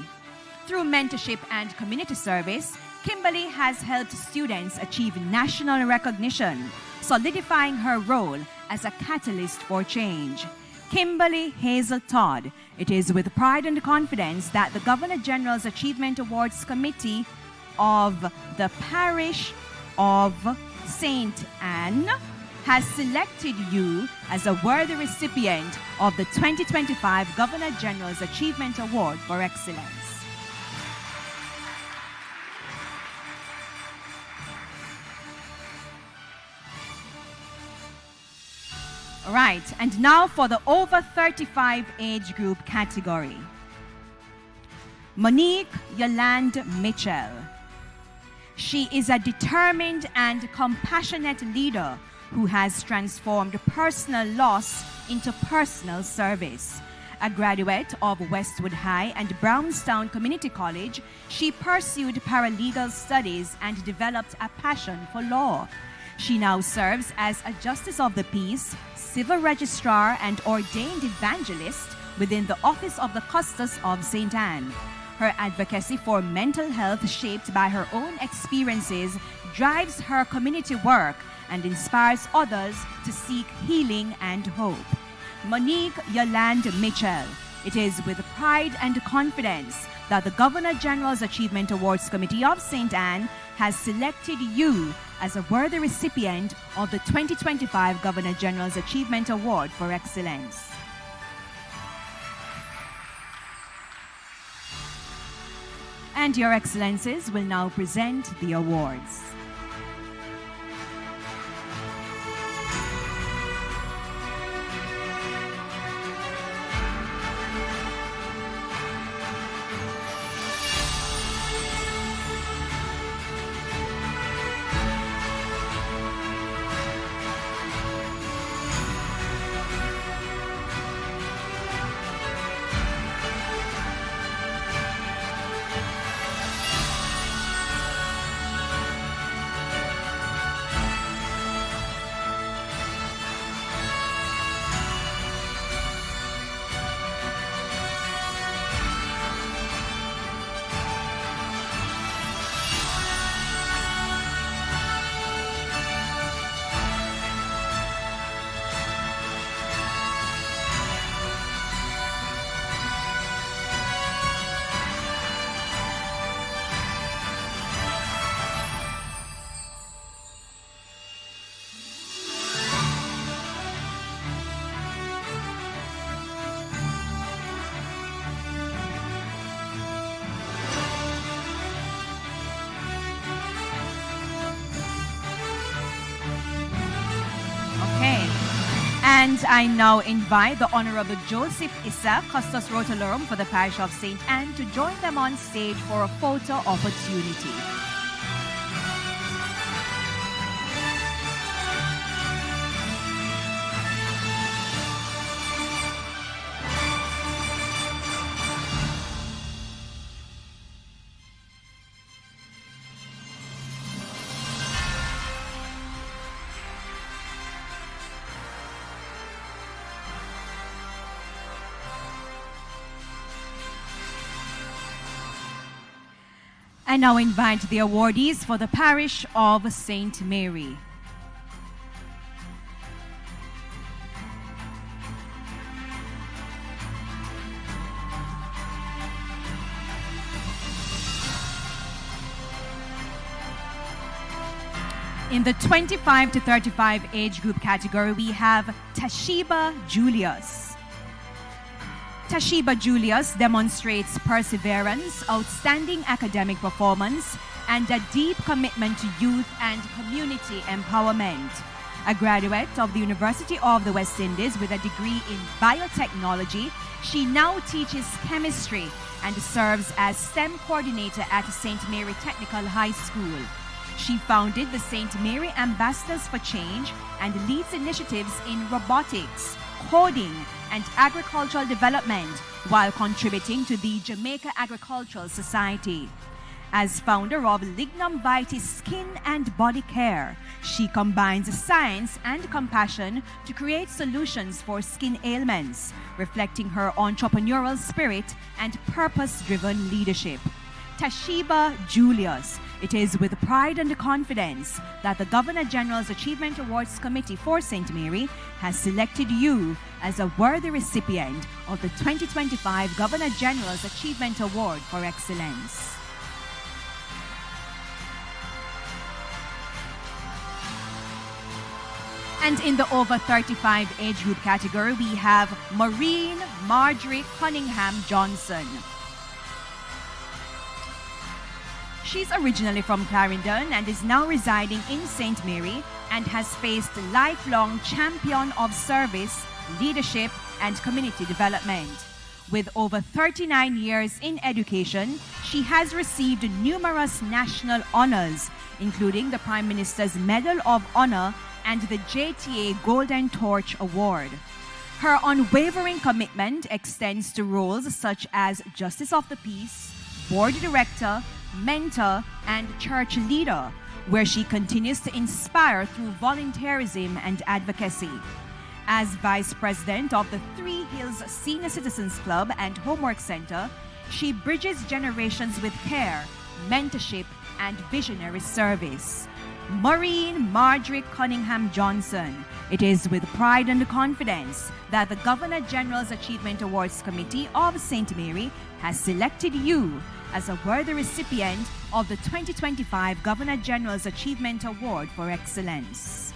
Through mentorship and community service, Kimberly has helped students achieve national recognition, solidifying her role as a catalyst for change. Kimberly Hazel Todd. It is with pride and confidence that the Governor-General's Achievement Awards Committee of the Parish of St. Anne has selected you as a worthy recipient of the 2025 Governor-General's Achievement Award for Excellence. All right, and now for the over 35 age group category. Monique Yolande Mitchell. She is a determined and compassionate leader who has transformed personal loss into personal service. A graduate of Westwood High and Brownstown Community College, she pursued paralegal studies and developed a passion for law. She now serves as a Justice of the Peace, Civil Registrar, and ordained evangelist within the Office of the Custos of St. Anne. Her advocacy for mental health, shaped by her own experiences, drives her community work and inspires others to seek healing and hope. Monique Yolande Mitchell. It is with pride and confidence that the Governor-General's Achievement Awards Committee of St. Anne has selected you as a worthy recipient of the 2025 Governor-General's Achievement Award for Excellence. And Your Excellencies will now present the awards. And I now invite the Honorable Joseph Issa, Custos Rotalorum for the Parish of St. Anne, to join them on stage for a photo opportunity. I now invite the awardees for the Parish of St. Mary. In the 25 to 35 age group category, we have Tashiba Julius. Tashiba Julius demonstrates perseverance, outstanding academic performance, and a deep commitment to youth and community empowerment. A graduate of the University of the West Indies with a degree in biotechnology, she now teaches chemistry and serves as STEM coordinator at St. Mary Technical High School. She founded the St. Mary Ambassadors for Change and leads initiatives in robotics, coding, and agricultural development while contributing to the Jamaica Agricultural Society. As founder of Lignum Vitae Skin and Body Care, she combines science and compassion to create solutions for skin ailments, reflecting her entrepreneurial spirit and purpose-driven leadership. Tashiba Julius. It is with pride and confidence that the Governor-General's Achievement Awards Committee for St. Mary has selected you as a worthy recipient of the 2025 Governor-General's Achievement Award for Excellence. And in the over 35 age group category, we have Maureen Marjorie Cunningham Johnson. She's originally from Clarendon and is now residing in St. Mary and has faced lifelong champion of service, leadership, and community development. With over 39 years in education, she has received numerous national honors, including the Prime Minister's Medal of Honor and the JTA Golden Torch Award. Her unwavering commitment extends to roles such as Justice of the Peace, Board Director, mentor, and church leader, where she continues to inspire through volunteerism and advocacy. As Vice President of the Three Hills Senior Citizens Club and Homework Center, she bridges generations with care, mentorship, and visionary service. Maureen Marjorie Cunningham Johnson. It is with pride and confidence that the Governor-General's Achievement Awards Committee of St. Mary has selected you as a worthy recipient of the 2025 Governor-General's Achievement Award for Excellence.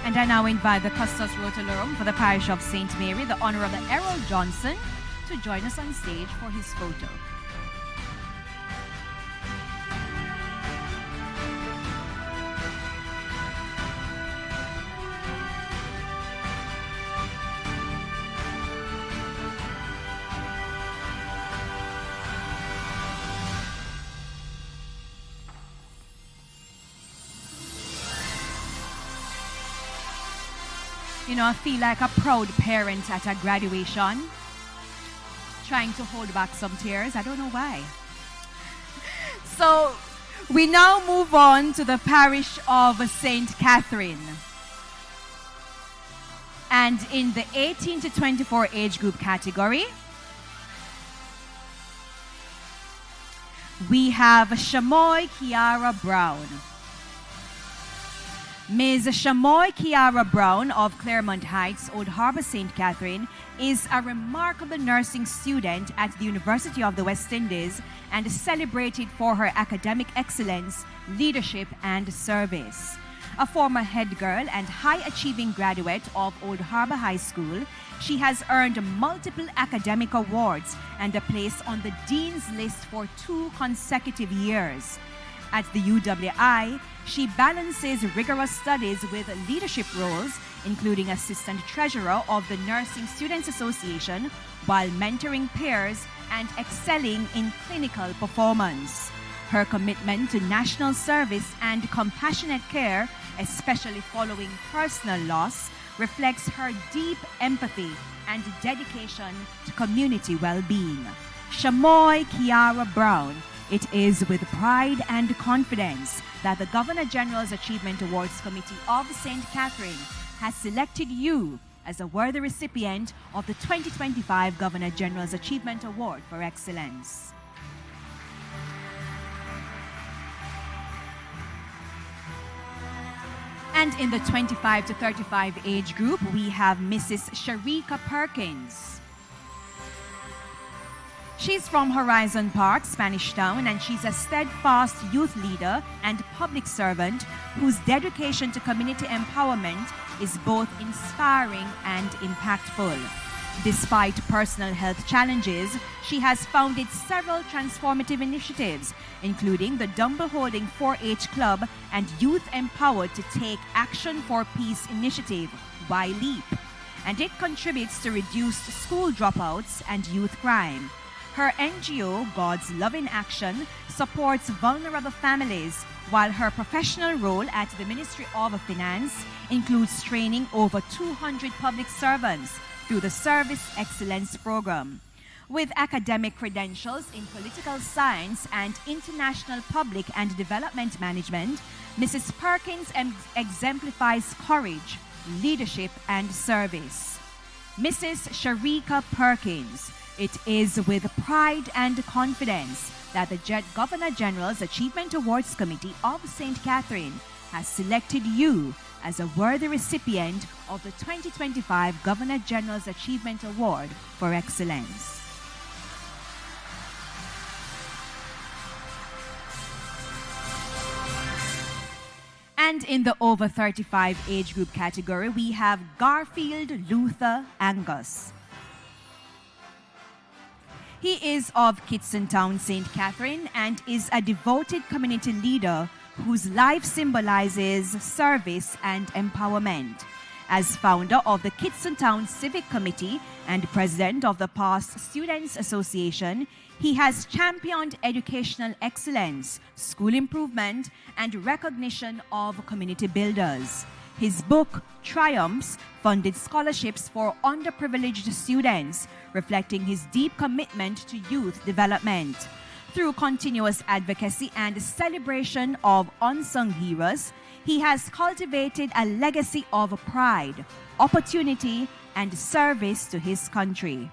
And I now invite the Custos Rotalorum for the Parish of St. Mary, the Honorable Errol Johnson, to join us on stage for his photo. You know, I feel like a proud parent at a graduation, trying to hold back some tears. I don't know why. So, we now move on to the parish of St. Catherine. And in the 18 to 24 age group category, we have Shamoy Kiara Brown. Ms. Shamoy Kiara Brown of Claremont Heights, Old Harbour, St. Catherine, is a remarkable nursing student at the University of the West Indies and celebrated for her academic excellence, leadership, and service. A former head girl and high-achieving graduate of Old Harbour High School, she has earned multiple academic awards and a place on the Dean's List for 2 consecutive years. At the UWI, she balances rigorous studies with leadership roles, including assistant treasurer of the Nursing Students Association, while mentoring peers and excelling in clinical performance. Her commitment to national service and compassionate care, especially following personal loss, reflects her deep empathy and dedication to community well-being. Shamoy Kiara Brown, it is with pride and confidence that the Governor General's Achievement Awards Committee of St. Catherine has selected you as a worthy recipient of the 2025 Governor General's Achievement Award for Excellence. And in the 25 to 35 age group, we have Mrs. Sharika Perkins. She's from Horizon Park, Spanish Town, and she's a steadfast youth leader and public servant whose dedication to community empowerment is both inspiring and impactful. Despite personal health challenges, she has founded several transformative initiatives, including the Dumble Holding 4-H Club and Youth Empowered to Take Action for Peace initiative, Y-LEAP, and it contributes to reduced school dropouts and youth crime. Her NGO, God's Love in Action, supports vulnerable families, while her professional role at the Ministry of Finance includes training over 200 public servants through the Service Excellence Program. With academic credentials in political science and international public and development management, Mrs. Perkins exemplifies courage, leadership, and service. Mrs. Sharika Perkins, it is with pride and confidence that the Governor General's Achievement Awards Committee of St. Catherine has selected you as a worthy recipient of the 2025 Governor General's Achievement Award for Excellence. And in the over 35 age group category, we have Garfield Luther Angus. He is of Kitson Town, St. Catherine, and is a devoted community leader whose life symbolizes service and empowerment. As founder of the Kitson Town Civic Committee and president of the Past Students Association, he has championed educational excellence, school improvement, and recognition of community builders. His book, Triumphs, funded scholarships for underprivileged students, reflecting his deep commitment to youth development. Through continuous advocacy and celebration of unsung heroes, he has cultivated a legacy of pride, opportunity, and service to his country.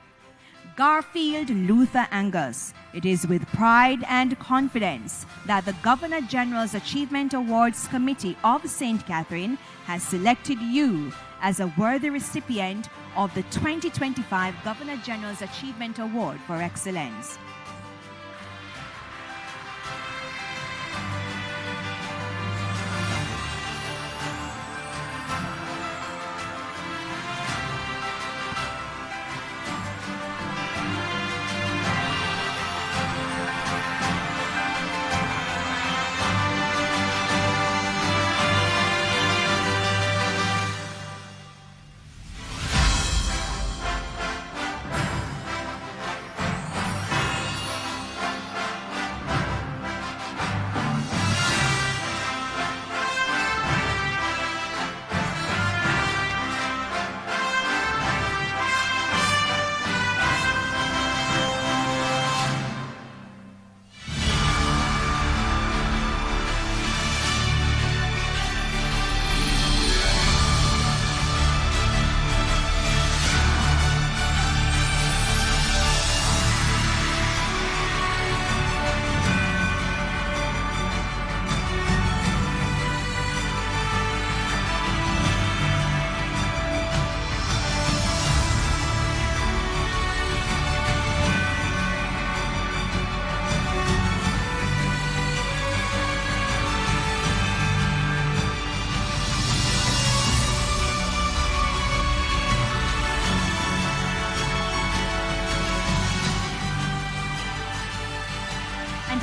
Garfield Luther Angus, it is with pride and confidence that the Governor General's Achievement Awards Committee of St. Catherine has selected you as a worthy recipient of the 2025 Governor General's Achievement Award for Excellence.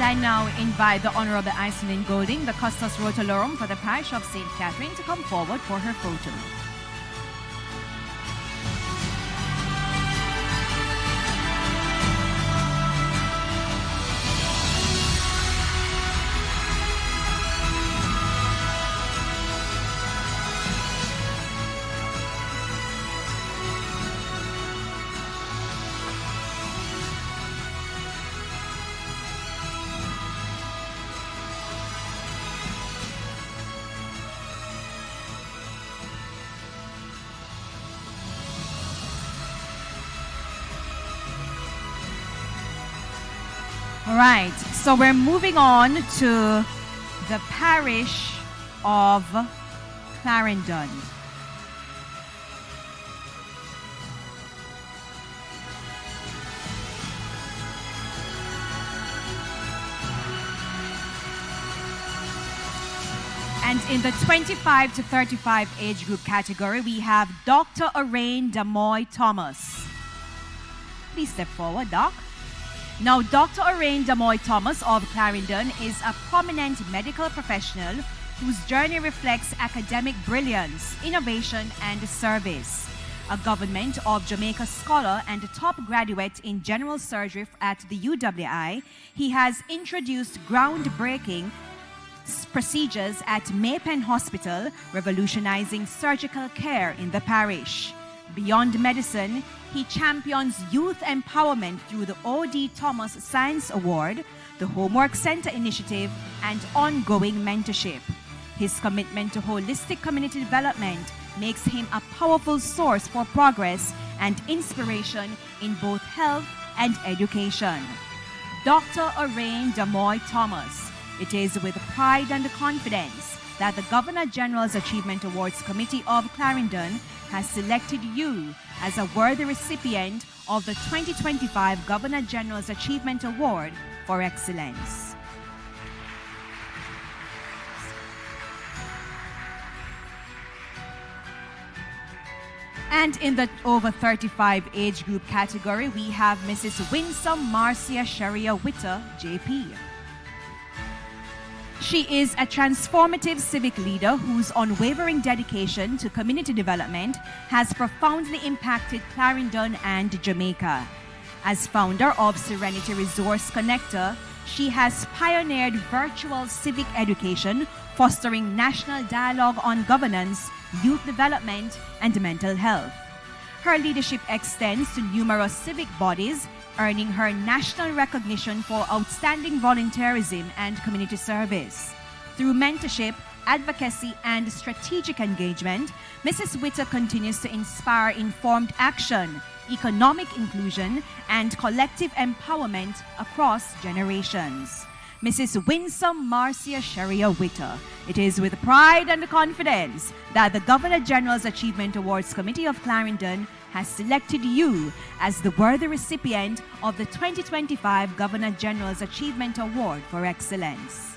I now invite the Honorable Iselin Golding, the Custos Rotalorum for the Parish of St. Catherine, to come forward for her photo. All right, so we're moving on to the parish of Clarendon. And in the 25 to 35 age group category, we have Dr. Arain Damoy Thomas. Please step forward, Doc. Now, Dr. Arain Damoy Thomas of Clarendon is a prominent medical professional whose journey reflects academic brilliance, innovation, and service. A Government of Jamaica scholar and a top graduate in general surgery at the UWI, he has introduced groundbreaking procedures at Maypen Hospital, revolutionizing surgical care in the parish. Beyond medicine, he champions youth empowerment through the O.D. Thomas Science Award, the Homework Center Initiative, and ongoing mentorship. His commitment to holistic community development makes him a powerful source for progress and inspiration in both health and education. Dr. Arain Damoy Thomas, it is with pride and confidence that the Governor-General's Achievement Awards Committee of Clarendon has selected you as a worthy recipient of the 2025 Governor-General's Achievement Award for Excellence. And in the over 35 age group category, we have Mrs. Winsome Marcia Sharia Witter, JP. She is a transformative civic leader whose unwavering dedication to community development has profoundly impacted Clarendon and Jamaica. As founder of Serenity Resource Connector, she has pioneered virtual civic education, fostering national dialogue on governance, youth development, and mental health. Her leadership extends to numerous civic bodies, earning her national recognition for outstanding volunteerism and community service. Through mentorship, advocacy, and strategic engagement, Mrs. Witter continues to inspire informed action, economic inclusion, and collective empowerment across generations. Mrs. Winsome Marcia Sharia Witter, it is with pride and confidence that the Governor-General's Achievement Awards Committee of Clarendon has selected you as the worthy recipient of the 2025 Governor-General's Achievement Award for Excellence.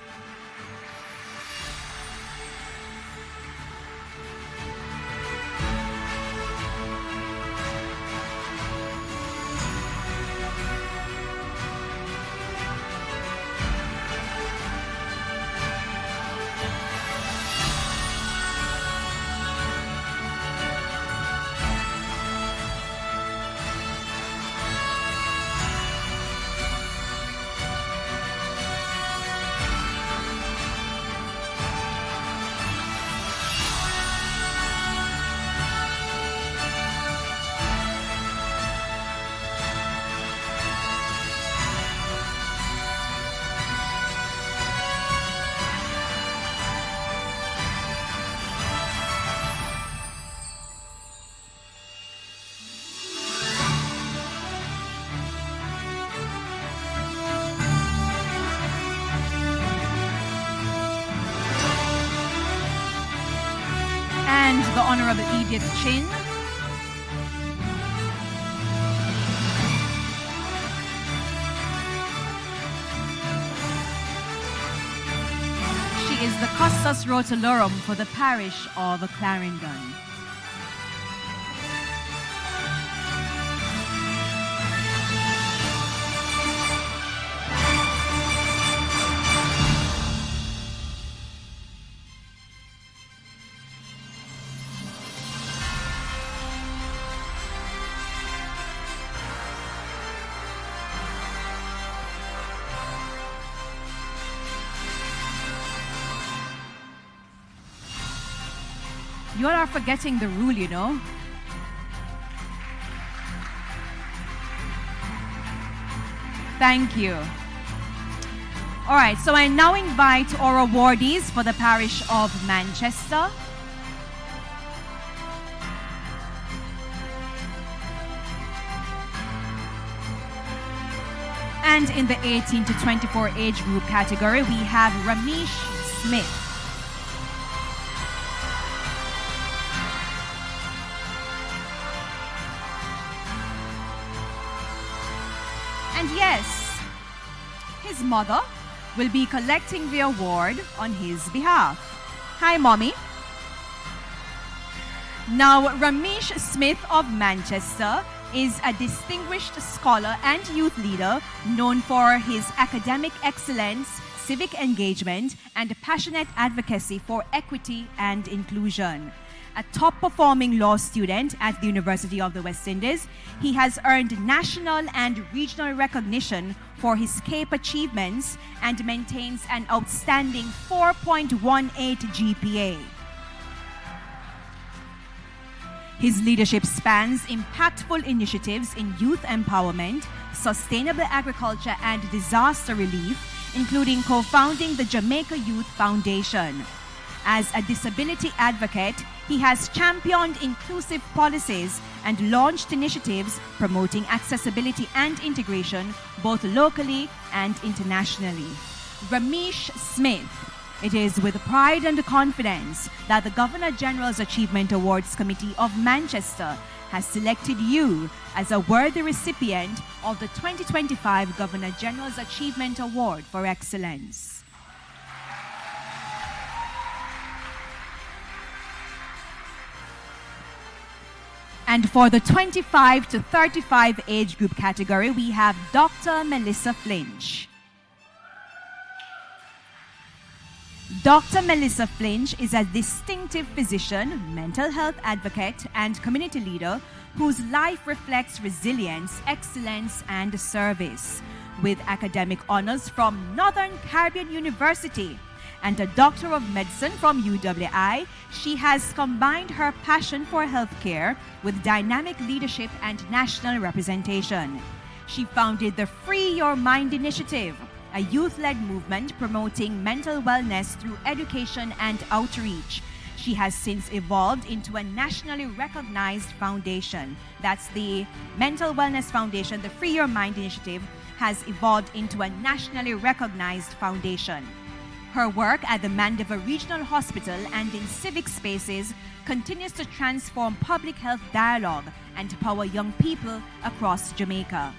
The Honorable Edith Chin. She is the Custos Rotalorum for the parish of Clarendon. You all are forgetting the rule, you know. Thank you. All right, so I now invite our awardees for the parish of Manchester. And in the 18 to 24 age group category, we have Ramesh Smith. And yes, his mother will be collecting the award on his behalf. Hi, Mommy. Now, Ramesh Smith of Manchester is a distinguished scholar and youth leader known for his academic excellence, civic engagement, and passionate advocacy for equity and inclusion. A top-performing law student at the University of the West Indies, he has earned national and regional recognition for his CAPE achievements and maintains an outstanding 4.18 GPA. His leadership spans impactful initiatives in youth empowerment, sustainable agriculture, and disaster relief, including co-founding the Jamaica Youth Foundation. As a disability advocate, he has championed inclusive policies and launched initiatives promoting accessibility and integration both locally and internationally. Ramesh Smith. It is with pride and confidence that the Governor-General's Achievement Awards Committee of Manchester has selected you as a worthy recipient of the 2025 Governor-General's Achievement Award for Excellence. And for the 25 to 35 age group category, we have Dr. Melissa Flinch. Dr. Melissa Flinch is a distinctive physician, mental health advocate, and community leader whose life reflects resilience, excellence, and service. With academic honors from Northern Caribbean University and a Doctor of Medicine from UWI, she has combined her passion for healthcare with dynamic leadership and national representation. She founded the Free Your Mind Initiative, a youth-led movement promoting mental wellness through education and outreach. She has since evolved into a nationally recognized foundation. That's the Mental Wellness Foundation. The Free Your Mind Initiative has evolved into a nationally recognized foundation. Her work at the Mandeville Regional Hospital and in civic spaces continues to transform public health dialogue and empower young people across Jamaica.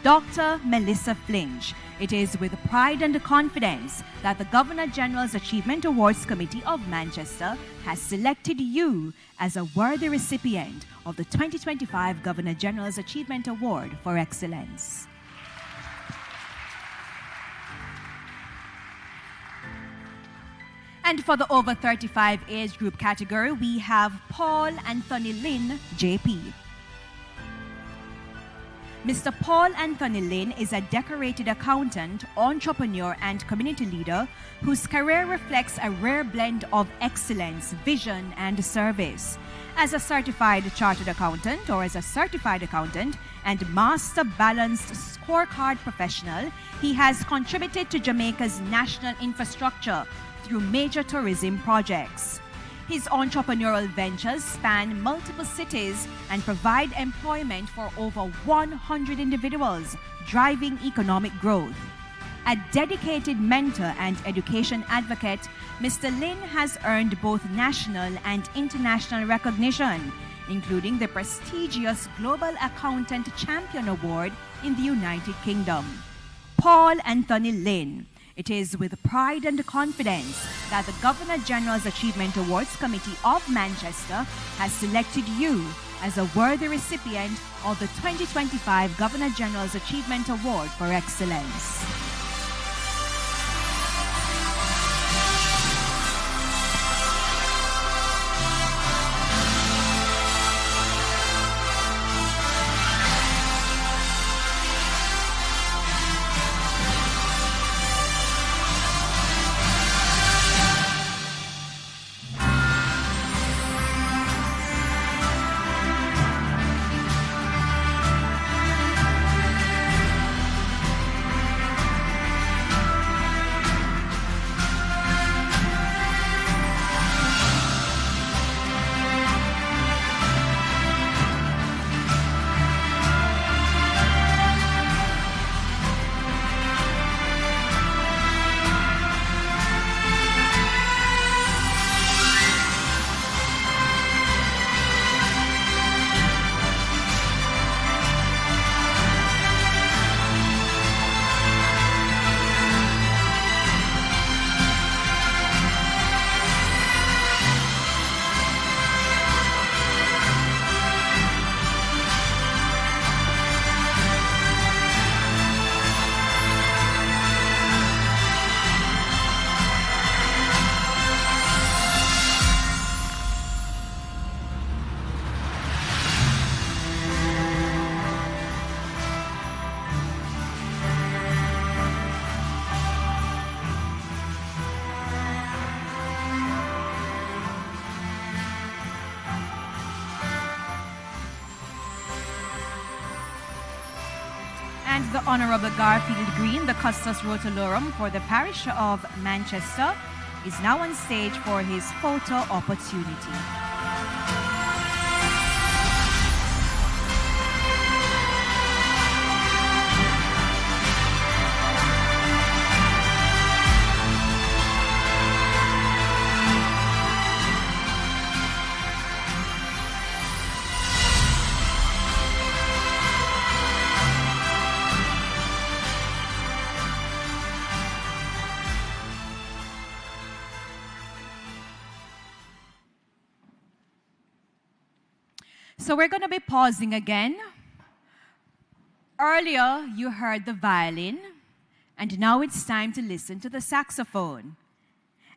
Dr. Melissa Flinch. It is with pride and confidence that the Governor-General's Achievement Awards Committee of Manchester has selected you as a worthy recipient of the 2025 Governor-General's Achievement Award for Excellence. And for the over 35 age group category, we have Paul Anthony Lynn, JP. Mr. Paul Anthony Lynn is a decorated accountant, entrepreneur, and community leader whose career reflects a rare blend of excellence, vision, and service. As a certified chartered accountant or as a certified accountant and master balanced scorecard professional, he has contributed to Jamaica's national infrastructure through major tourism projects. His entrepreneurial ventures span multiple cities and provide employment for over 100 individuals, driving economic growth. A dedicated mentor and education advocate, Mr. Lynn has earned both national and international recognition, including the prestigious Global Accountant Champion Award in the United Kingdom. Paul Anthony Lynn. It is with pride and confidence that the Governor-General's Achievement Awards Committee of Manchester has selected you as a worthy recipient of the 2025 Governor-General's Achievement Award for Excellence. And the Honorable Garfield Green, the Custos Rotolorum for the parish of Manchester, is now on stage for his photo opportunity. So we're going to be pausing again. Earlier, you heard the violin, and now it's time to listen to the saxophone.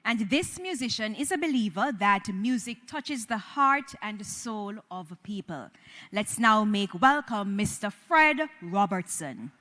And this musician is a believer that music touches the heart and the soul of people. Let's now make welcome Mr. Fred Robertson.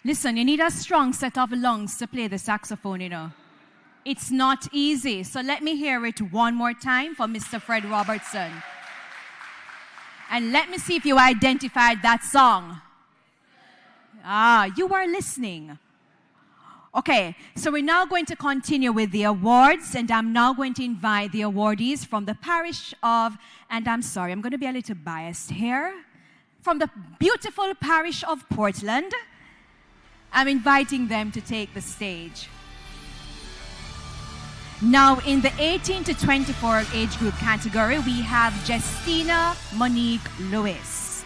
Listen, you need a strong set of lungs to play the saxophone, you know. It's not easy. So let me hear it one more time for Mr. Fred Robertson. And let me see if you identified that song. Ah, you are listening. Okay, so we're now going to continue with the awards, and I'm now going to invite the awardees from the parish of, and I'm sorry, I'm going to be a little biased here, from the beautiful parish of Portland. I'm inviting them to take the stage. Now, in the 18 to 24 age group category, we have Justina Monique Lewis.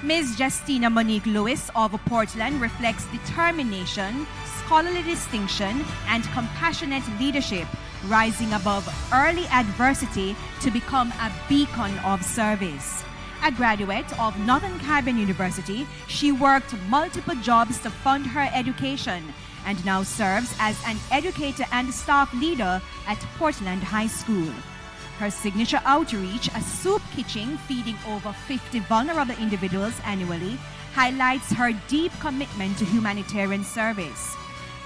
Ms. Justina Monique Lewis of Portland reflects determination, scholarly distinction, and compassionate leadership, rising above early adversity to become a beacon of service. A graduate of Northern Caribbean University, she worked multiple jobs to fund her education and now serves as an educator and staff leader at Portland High School. Her signature outreach, a soup kitchen feeding over 50 vulnerable individuals annually, highlights her deep commitment to humanitarian service.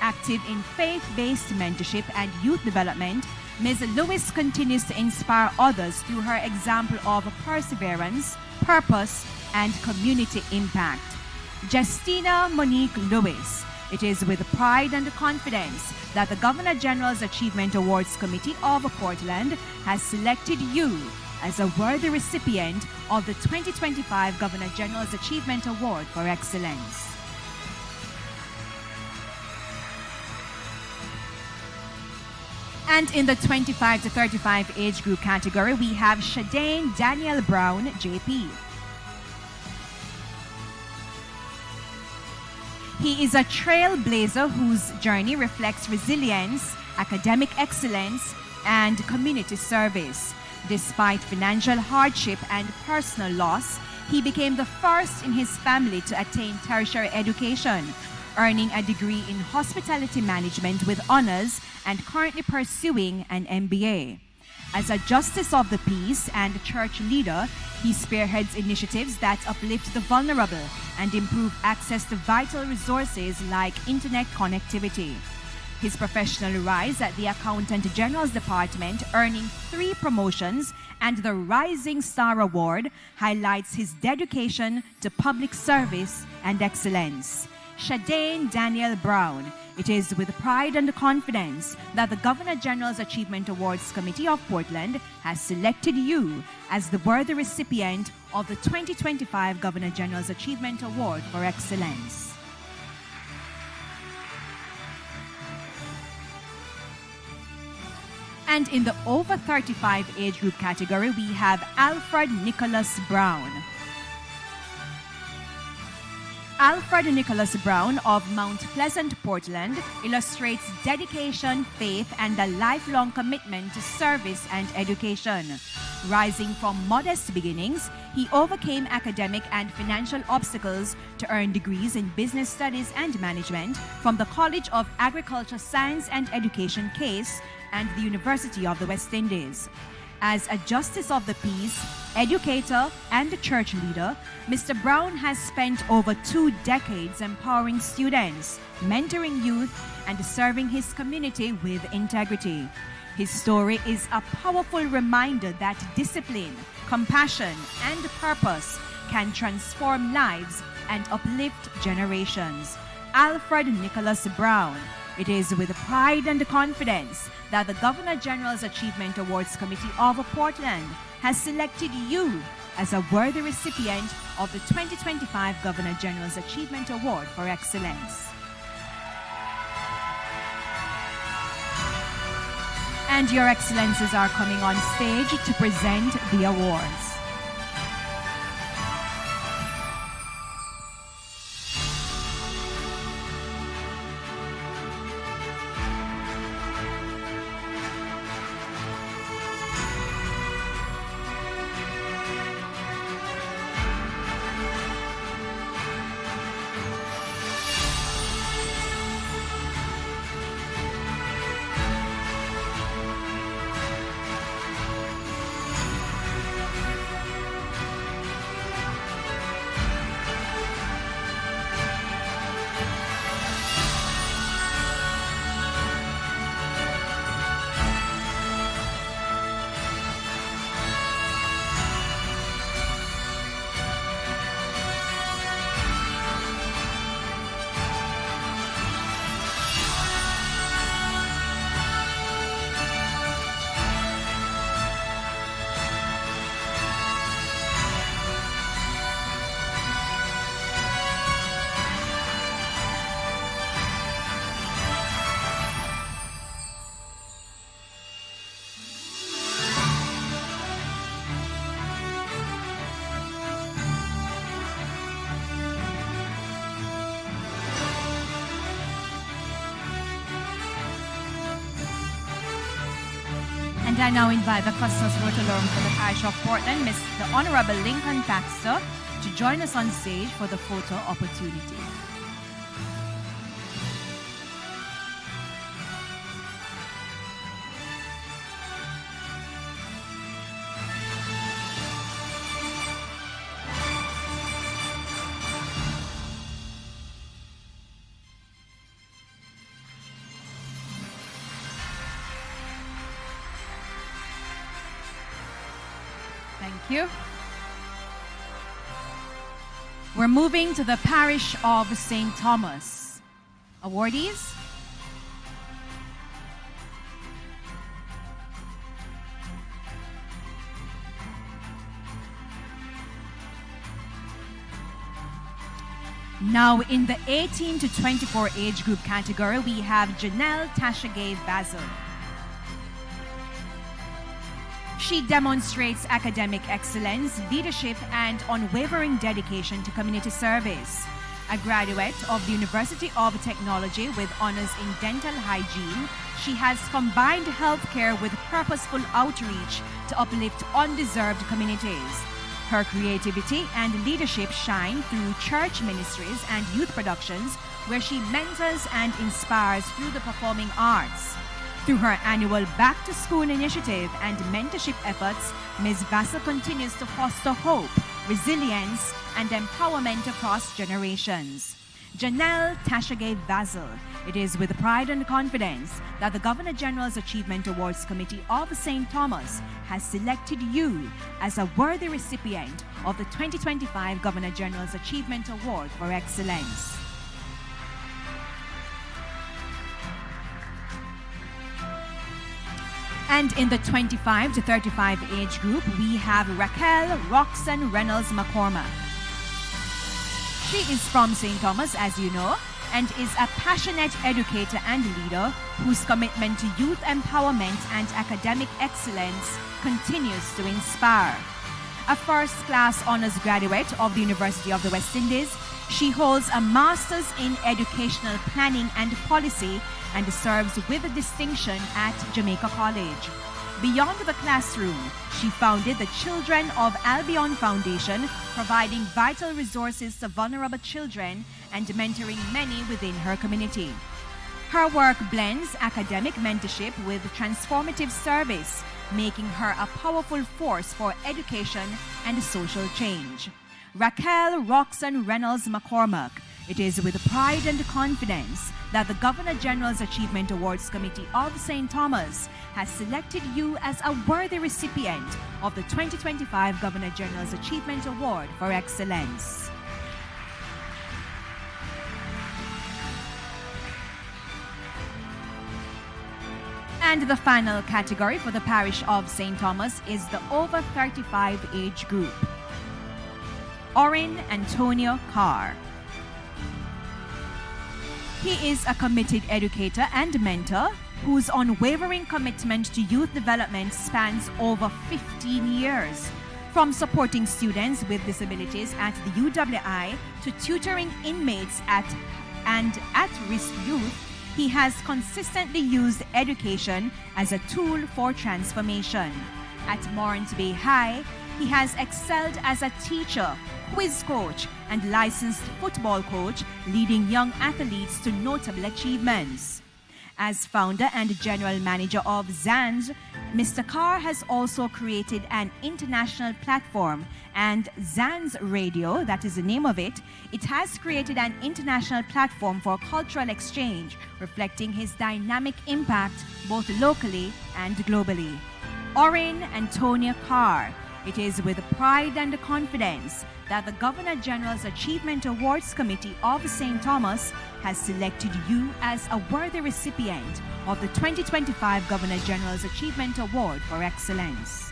Active in faith-based mentorship and youth development, Ms. Lewis continues to inspire others through her example of perseverance, purpose, and community impact. Justina Monique Lewis. It is with pride and confidence that the Governor General's Achievement Awards Committee of Portland has selected you as a worthy recipient of the 2025 Governor General's Achievement Award for Excellence. And in the 25 to 35 age group category, we have Shadane Daniel Brown, JP. He is a trailblazer whose journey reflects resilience, academic excellence, and community service. Despite financial hardship and personal loss, he became the first in his family to attain tertiary education, earning a degree in hospitality management with honors and currently pursuing an MBA. As a justice of the peace and church leader, he spearheads initiatives that uplift the vulnerable and improve access to vital resources like internet connectivity. His professional rise at the Accountant General's Department, earning 3 promotions and the Rising Star Award, highlights his dedication to public service and excellence. Shadane Daniel Brown. It is with pride and confidence that the Governor General's Achievement Awards Committee of Portland has selected you as the worthy recipient of the 2025 Governor General's Achievement Award for Excellence. And in the over 35 age group category, we have Alfred Nicholas Brown. Alfred Nicholas Brown of Mount Pleasant, Portland, illustrates dedication, faith, and a lifelong commitment to service and education. Rising from modest beginnings, he overcame academic and financial obstacles to earn degrees in business studies and management from the College of Agriculture, Science and Education, Case, and the University of the West Indies. As a justice of the peace, educator, and a church leader, Mr. Brown has spent over 2 decades empowering students, mentoring youth, and serving his community with integrity. His story is a powerful reminder that discipline, compassion, and purpose can transform lives and uplift generations. Alfred Nicholas Brown. It is with pride and confidence that the Governor General's Achievement Awards Committee of Portland has selected you as a worthy recipient of the 2025 Governor General's Achievement Award for Excellence. And your excellencies are coming on stage to present the awards. And I now invite the Custos Rotolorum for the Parish of Portland, the Honorable Lincoln Baxter, to join us on stage for the photo opportunity. Thank you. We're moving to the parish of St. Thomas. Awardees? Now, in the 18 to 24 age group category, we have Janelle Tashagay Basil. She demonstrates academic excellence, leadership, and unwavering dedication to community service. A graduate of the University of Technology with honors in dental hygiene, she has combined healthcare with purposeful outreach to uplift undeserved communities. Her creativity and leadership shine through church ministries and youth productions, where she mentors and inspires through the performing arts. Through her annual Back to School initiative and mentorship efforts, Ms. Vassell continues to foster hope, resilience, and empowerment across generations. Janelle Tashagay Vassell, it is with pride and confidence that the Governor General's Achievement Awards Committee of St. Thomas has selected you as a worthy recipient of the 2025 Governor General's Achievement Award for Excellence. And in the 25 to 35 age group, we have Raquel Roxanne Reynolds McCormack. She is from St. Thomas, as you know, and is a passionate educator and leader whose commitment to youth empowerment and academic excellence continues to inspire. A first-class honors graduate of the University of the West Indies, she holds a master's in educational planning and policy and serves with distinction at Jamaica College. Beyond the classroom, she founded the Children of Albion Foundation, providing vital resources to vulnerable children and mentoring many within her community. Her work blends academic mentorship with transformative service, making her a powerful force for education and social change. Raquel Roxanne Reynolds McCormack, it is with pride and confidence that the Governor General's Achievement Awards Committee of St. Thomas has selected you as a worthy recipient of the 2025 Governor General's Achievement Award for Excellence. And the final category for the parish of St. Thomas is the over 35 age group. Orin Antonio Carr. He is a committed educator and mentor whose unwavering commitment to youth development spans over 15 years. From supporting students with disabilities at the UWI to tutoring inmates and at-risk youth, he has consistently used education as a tool for transformation. At Morant Bay High, he has excelled as a teacher, quiz coach, and licensed football coach, leading young athletes to notable achievements. As founder and general manager of ZANS, Mr. Carr has also created an international platform, and ZANS Radio, that is the name of it, it has created an international platform for cultural exchange, reflecting his dynamic impact both locally and globally. Orin Antonia Carr, it is with pride and confidence that the Governor General's Achievement Awards Committee of St. Thomas has selected you as a worthy recipient of the 2025 Governor General's Achievement Award for Excellence.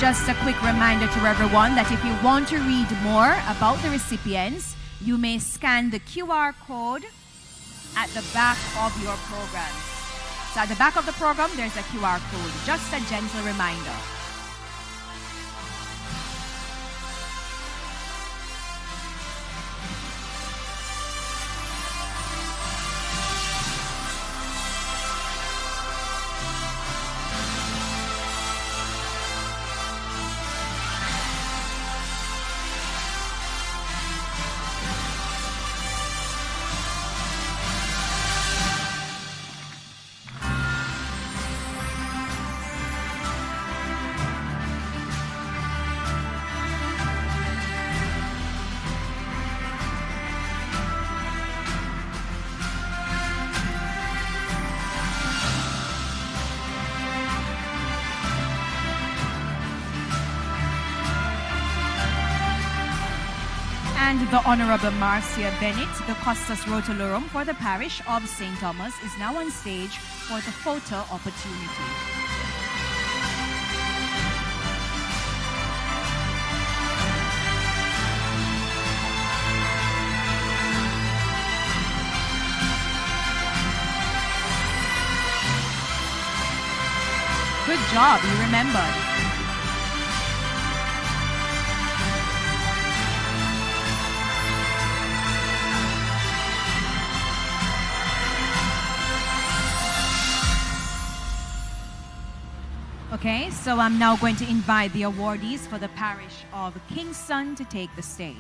Just a quick reminder to everyone that if you want to read more about the recipients, you may scan the QR code at the back of your program. So at the back of the program, there's a QR code. Just a gentle reminder. And the Honorable Marcia Bennett, the Custos Rotolorum for the parish of St. Thomas, is now on stage for the photo opportunity. Good job, you remembered. Okay, so I'm now going to invite the awardees for the parish of Kingston to take the stage.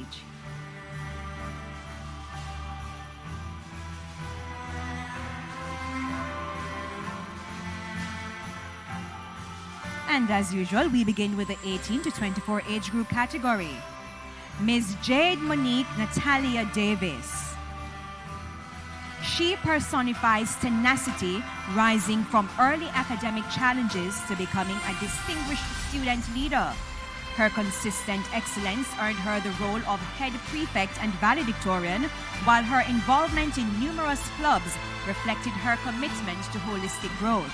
And as usual, we begin with the 18 to 24 age group category. Ms. Jade Monique Natalia Davis. She personifies tenacity, rising from early academic challenges to becoming a distinguished student leader. Her consistent excellence earned her the role of head prefect and valedictorian, while her involvement in numerous clubs reflected her commitment to holistic growth.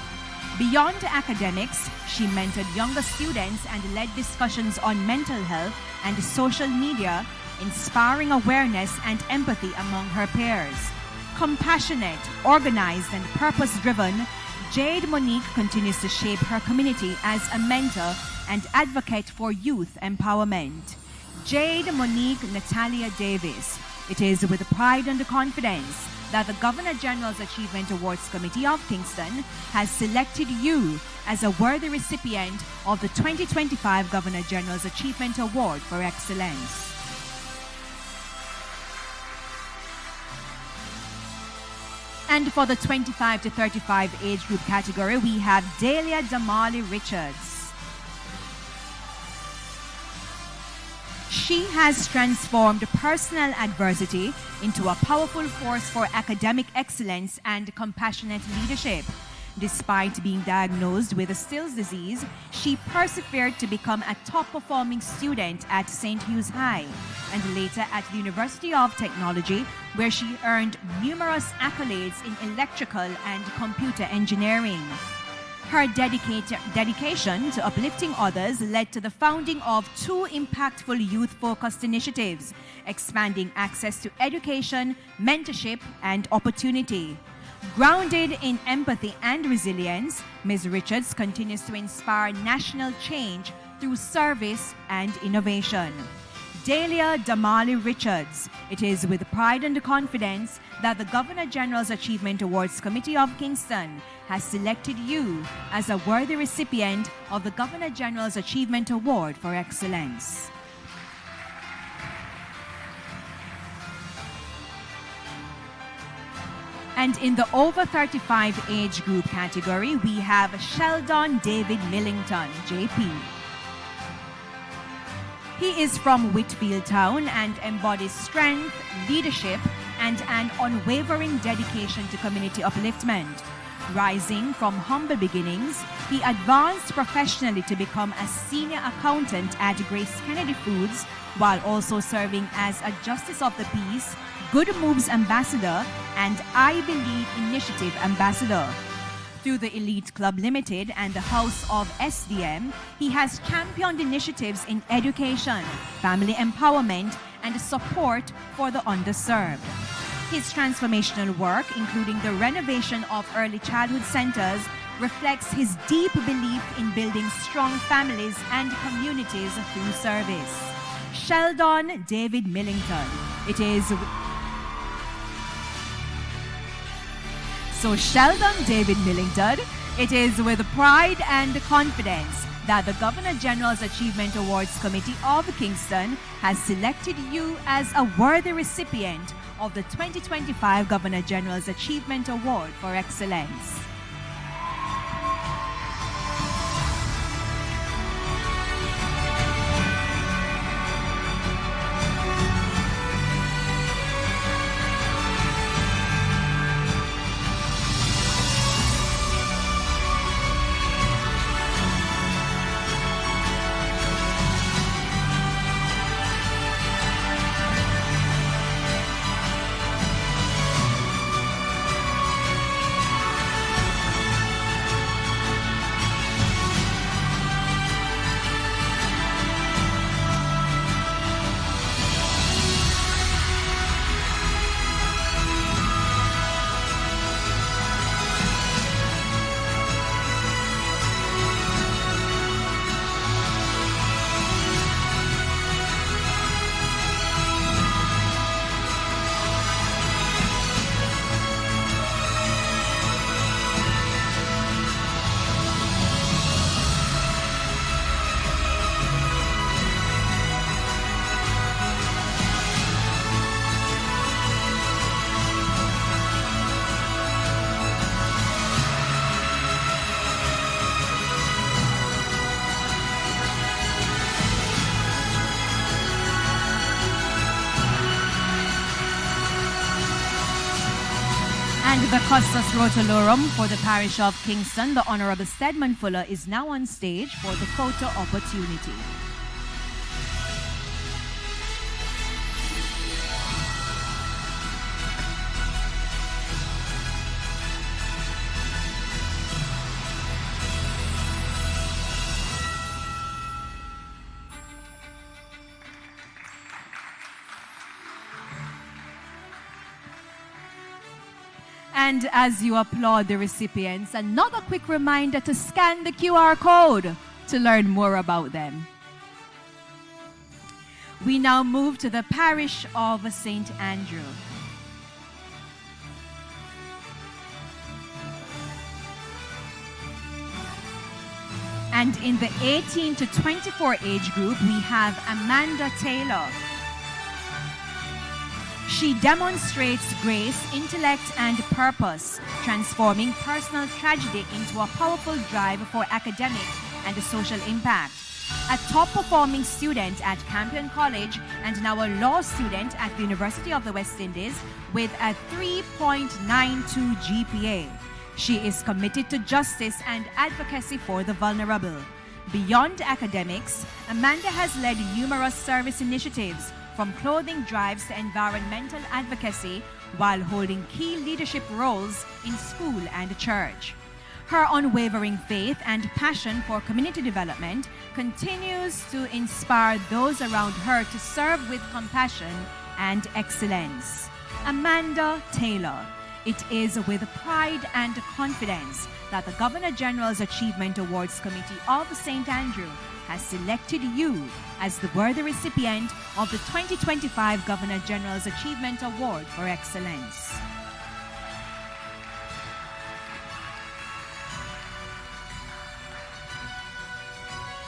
Beyond academics, she mentored younger students and led discussions on mental health and social media, inspiring awareness and empathy among her peers. Compassionate, organized, and purpose-driven, Jade Monique continues to shape her community as a mentor and advocate for youth empowerment. Jade Monique Natalia Davis. It is with pride and confidence that the Governor General's Achievement Awards Committee of Kingston has selected you as a worthy recipient of the 2025 Governor General's Achievement Award for Excellence. And for the 25 to 35 age group category, we have Delia Damali Richards. She has transformed personal adversity into a powerful force for academic excellence and compassionate leadership. Despite being diagnosed with a Still's disease, she persevered to become a top-performing student at St. Hugh's High and later at the University of Technology, where she earned numerous accolades in electrical and computer engineering. Her dedication to uplifting others led to the founding of 2 impactful youth-focused initiatives, expanding access to education, mentorship, and opportunity. Grounded in empathy and resilience, Ms. Richards continues to inspire national change through service and innovation. Delia Damali Richards. It is with pride and confidence that the Governor General's Achievement Awards Committee of Kingston has selected you as a worthy recipient of the Governor General's Achievement Award for Excellence. And in the over 35 age group category, we have Sheldon David Millington, JP. He is from Whitfield Town and embodies strength, leadership, and an unwavering dedication to community upliftment. Rising from humble beginnings, he advanced professionally to become a senior accountant at Grace Kennedy Foods, while also serving as a Justice of the Peace, Good Moves Ambassador, and I Believe Initiative Ambassador. Through the Elite Club Limited and the House of SDM, he has championed initiatives in education, family empowerment, and support for the underserved. His transformational work, including the renovation of early childhood centers, reflects his deep belief in building strong families and communities through service. Sheldon David Millington. Sheldon David Millington, it is with pride and confidence that the Governor-General's Achievement Awards Committee of Kingston has selected you as a worthy recipient of the 2025 Governor-General's Achievement Award for Excellence. And the Custos Rotolorum for the parish of Kingston, the Honorable Stedman Fuller, is now on stage for the photo opportunity. And as you applaud the recipients, another quick reminder to scan the QR code to learn more about them. We now move to the parish of St. Andrew. And in the 18 to 24 age group, we have Amanda Taylor. She demonstrates grace, intellect, and purpose, transforming personal tragedy into a powerful drive for academic and social impact. A top-performing student at Campion College and now a law student at the University of the West Indies with a 3.92 GPA. She is committed to justice and advocacy for the vulnerable. Beyond academics, Amanda has led numerous service initiatives, from clothing drives to environmental advocacy, while holding key leadership roles in school and church. Her unwavering faith and passion for community development continues to inspire those around her to serve with compassion and excellence. Amanda Taylor. It is with pride and confidence that the Governor-General's Achievement Awards Committee of St. Andrew has selected you as the worthy recipient of the 2025 Governor-General's Achievement Award for Excellence.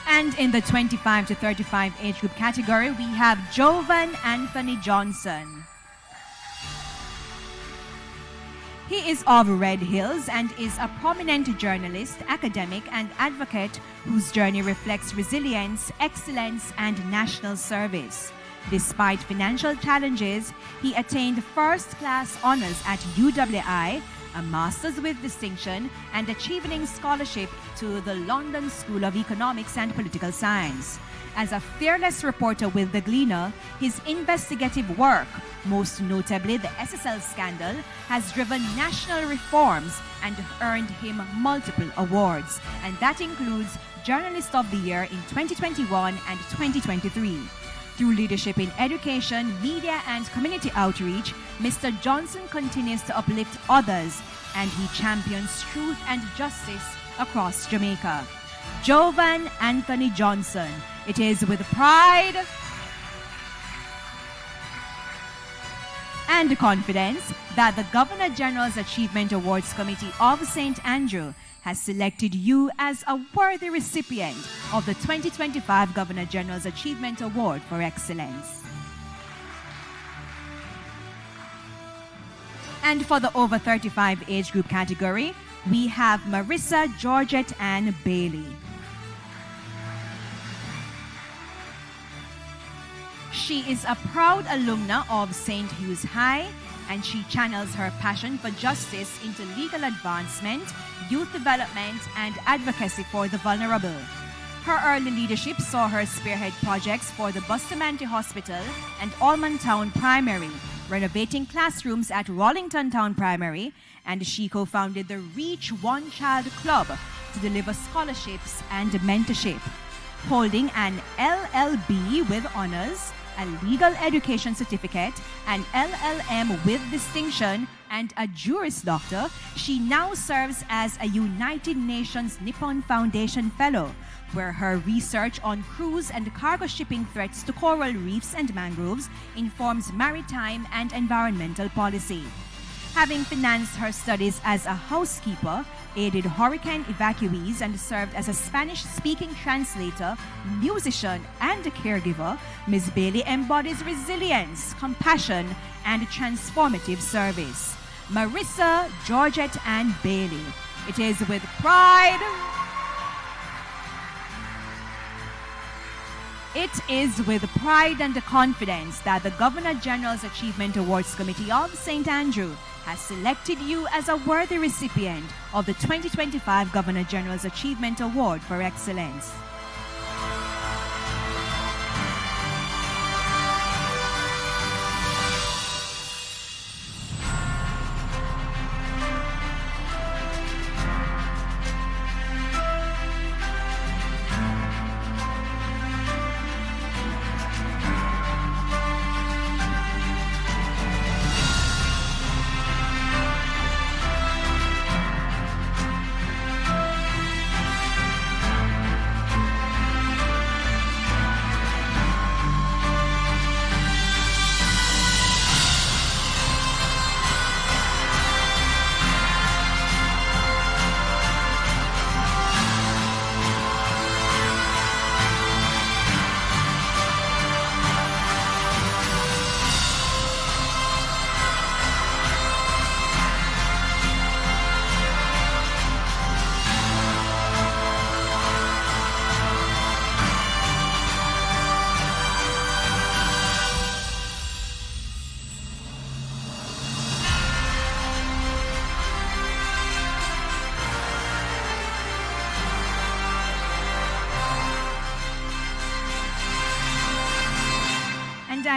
And in the 25 to 35 age group category, we have Jovan Anthony Johnson. He is of Red Hills and is a prominent journalist, academic, and advocate whose journey reflects resilience, excellence, and national service. Despite financial challenges, he attained first-class honors at UWI a master's with distinction, and a Chevening scholarship to the London School of Economics and Political Science. As a fearless reporter with The Gleaner, his investigative work, most notably the SSL scandal, has driven national reforms and earned him multiple awards, and that includes Journalist of the Year in 2021 and 2023. Through leadership in education, media, and community outreach, Mr. Johnson continues to uplift others, and he champions truth and justice across Jamaica. Jovan Anthony Johnson. It is with pride and confidence that the Governor General's Achievement Awards Committee of St. Andrew has selected you as a worthy recipient of the 2025 Governor General's Achievement Award for Excellence. And for the over 35 age group category, we have Marissa Georgette Ann Bailey. She is a proud alumna of St. Hugh's High, and she channels her passion for justice into legal advancement, youth development, and advocacy for the vulnerable. Her early leadership saw her spearhead projects for the Bustamante Hospital and Allman Town Primary, renovating classrooms at Rollington Town Primary, and she co-founded the Reach One Child Club to deliver scholarships and mentorship. Holding an LLB with honors, a legal education certificate, an LLM with distinction, and a Juris Doctor, she now serves as a United Nations Nippon Foundation Fellow, where her research on cruise and cargo shipping threats to coral reefs and mangroves informs maritime and environmental policy. Having financed her studies as a housekeeper, aided hurricane evacuees, and served as a Spanish-speaking translator, musician, and a caregiver, Ms. Bailey embodies resilience, compassion, and transformative service. Marissa Georgette Ann Bailey. It is with pride. It is with pride and confidence that the Governor General's Achievement Awards Committee of St. Andrew has selected you as a worthy recipient of the 2025 Governor General's Achievement Award for Excellence.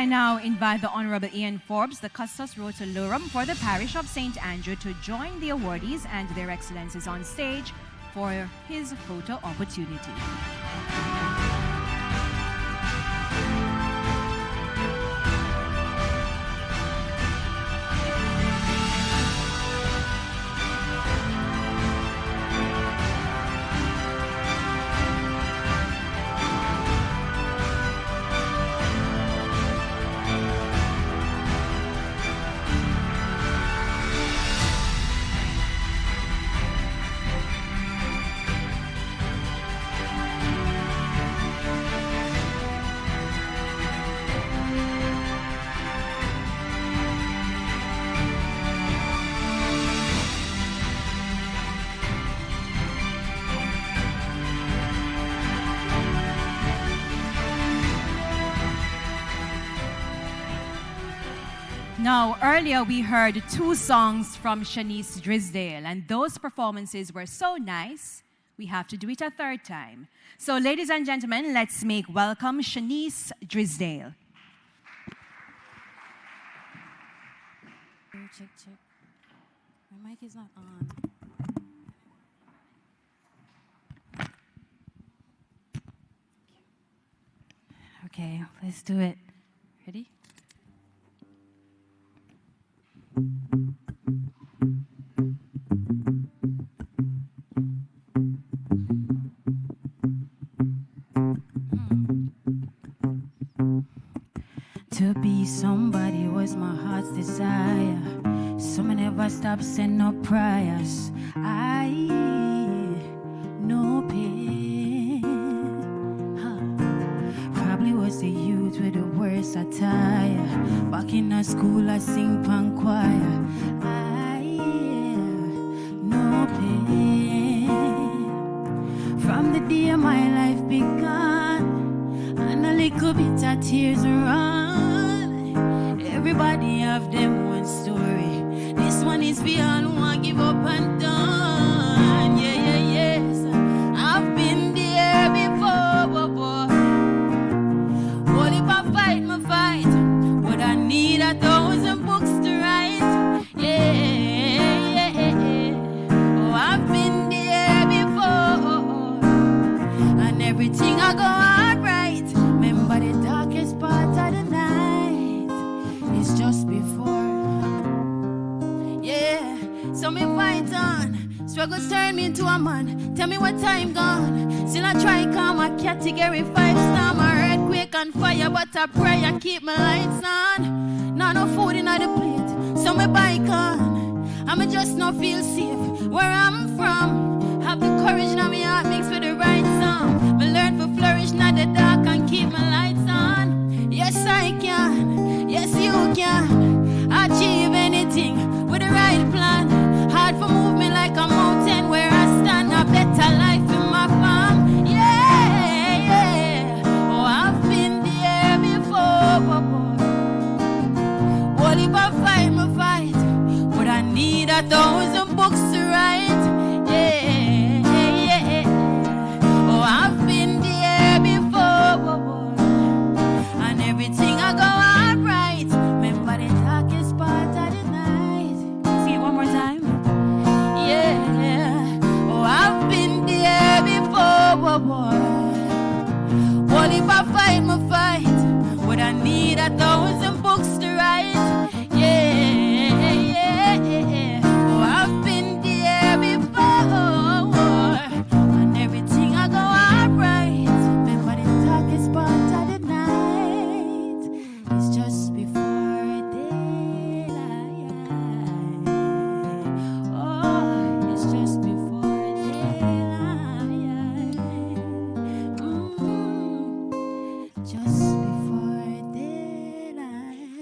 I now invite the Honorable Ian Forbes, the Custos Rotolorum for the Parish of St. Andrew, to join the awardees and their excellencies on stage for his photo opportunity. Now, earlier we heard 2 songs from Shanice Drisdale, and those performances were so nice, we have to do it a 3rd time. So, ladies and gentlemen, let's make welcome Shanice Drisdale. Check, check. My mic is not on. Okay, let's do it. Ready? To be somebody was my heart's desire. So I never stop sending up prayers. I no pain. Probably was the youth with the worst attire. Back in the school I sing pan choir. I no pain. From the day my life began, and a little bit of tears run. Everybody have them one story. This one is for all who want give up and done. Yeah, yeah, yes. I've been there before, boy. What if I fight my fight? Would I need 1,000 books to write? Yeah, yeah, yeah. Oh, I've been there before. And everything I go alright. Remember the darkest part of the night is just before. Yeah, so me fight on. Struggles turn me into a man. Tell me what time gone. Still I try calm a category 5 storm. A earthquake and fire, but I pray I keep my lights on. Now no food in the plate, so me bike on. I'ma just not feel safe where I'm from. Have the courage now me heart mixed with the right song. Me learn to flourish not the dark and keep my lights on. Yes I can, yes you can. Achieve anything with the right plan. Hard for move me like a mountain where I stand. A better life in my farm. Yeah, yeah. Oh, I've been there before. What if I fight my fight? Would I need 1,000 books to write? Yeah, yeah. Oh, I've been there before. And everything I go alright. Remember the darkest part of the night. See it one more time. Yeah. Oh, I've been there before. What if I fight my fight? Would I need 1,000 books to write? Yeah, yeah. Oh, I've been there before. And everything I go alright. Remember the darkest part of the night is just before daylight. Oh, it's just before daylight. Just before daylight.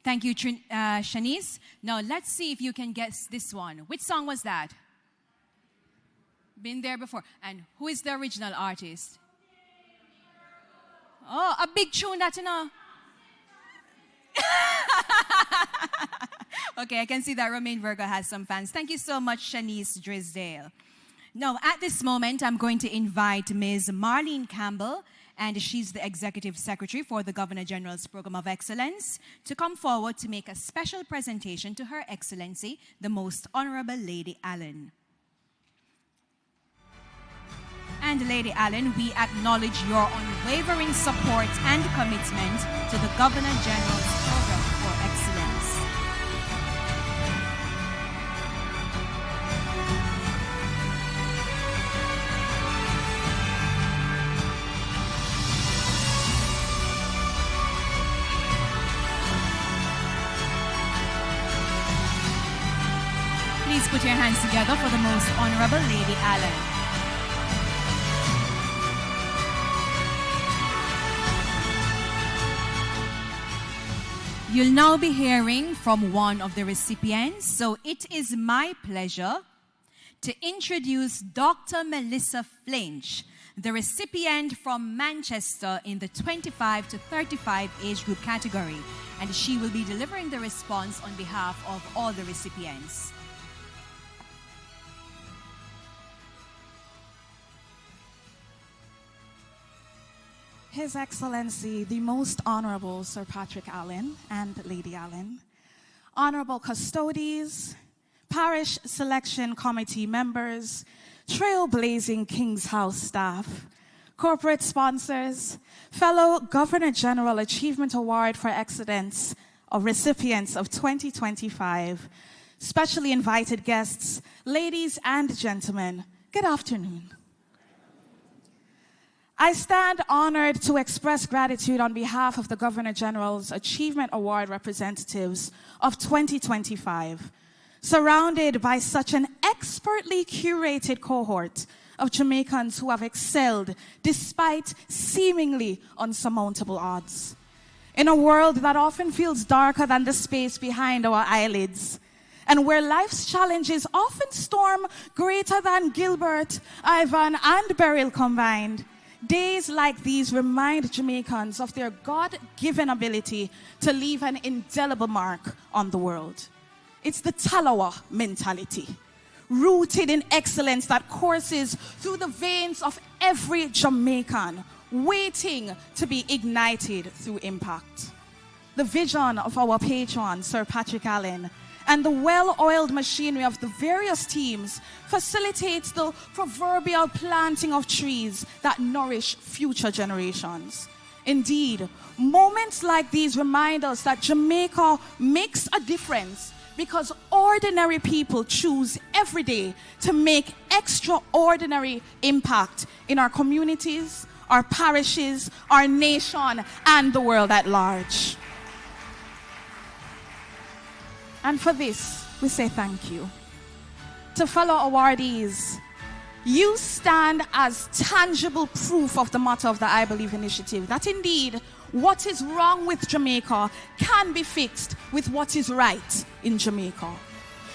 Thank you, Shanice. Now, let's see if you can guess this one. Which song was that? Been there before. And who is the original artist? Oh, a big tune that you know. Okay, I can see that Romaine Virgo has some fans. Thank you so much, Shanice Drisdale. Now, at this moment, I'm going to invite Ms. Marlene Campbell, and she's the Executive Secretary for the Governor General's Program of Excellence, to come forward to make a special presentation to Her Excellency, the Most Honorable Lady Allen. And Lady Allen, we acknowledge your unwavering support and commitment to the Governor General's Program for Excellence. Please put your hands together for the Most Honorable Lady Allen. You'll now be hearing from one of the recipients. So it is my pleasure to introduce Dr. Melissa Flinch, the recipient from Manchester in the 25 to 35 age group category. And she will be delivering the response on behalf of all the recipients. His Excellency, the Most Honorable Sir Patrick Allen and Lady Allen, Honorable Custodies, Parish Selection Committee members, trailblazing King's House staff, corporate sponsors, fellow Governor General Achievement Award for Excellence of recipients of 2025, specially invited guests, ladies and gentlemen, good afternoon. I stand honored to express gratitude on behalf of the Governor General's Achievement Award representatives of 2025, surrounded by such an expertly curated cohort of Jamaicans who have excelled despite seemingly unsurmountable odds. In a world that often feels darker than the space behind our eyelids, and where life's challenges often storm greater than Gilbert, Ivan, and Beryl combined, days like these remind Jamaicans of their God-given ability to leave an indelible mark on the world. It's the Talawa mentality, rooted in excellence that courses through the veins of every Jamaican, waiting to be ignited through impact. The vision of our patron, Sir Patrick Allen, and the well-oiled machinery of the various teams facilitates the proverbial planting of trees that nourish future generations. Indeed, moments like these remind us that Jamaica makes a difference because ordinary people choose every day to make extraordinary impact in our communities, our parishes, our nation, and the world at large. And for this, we say thank you. To fellow awardees, you stand as tangible proof of the motto of the I Believe initiative, that indeed what is wrong with Jamaica can be fixed with what is right in Jamaica.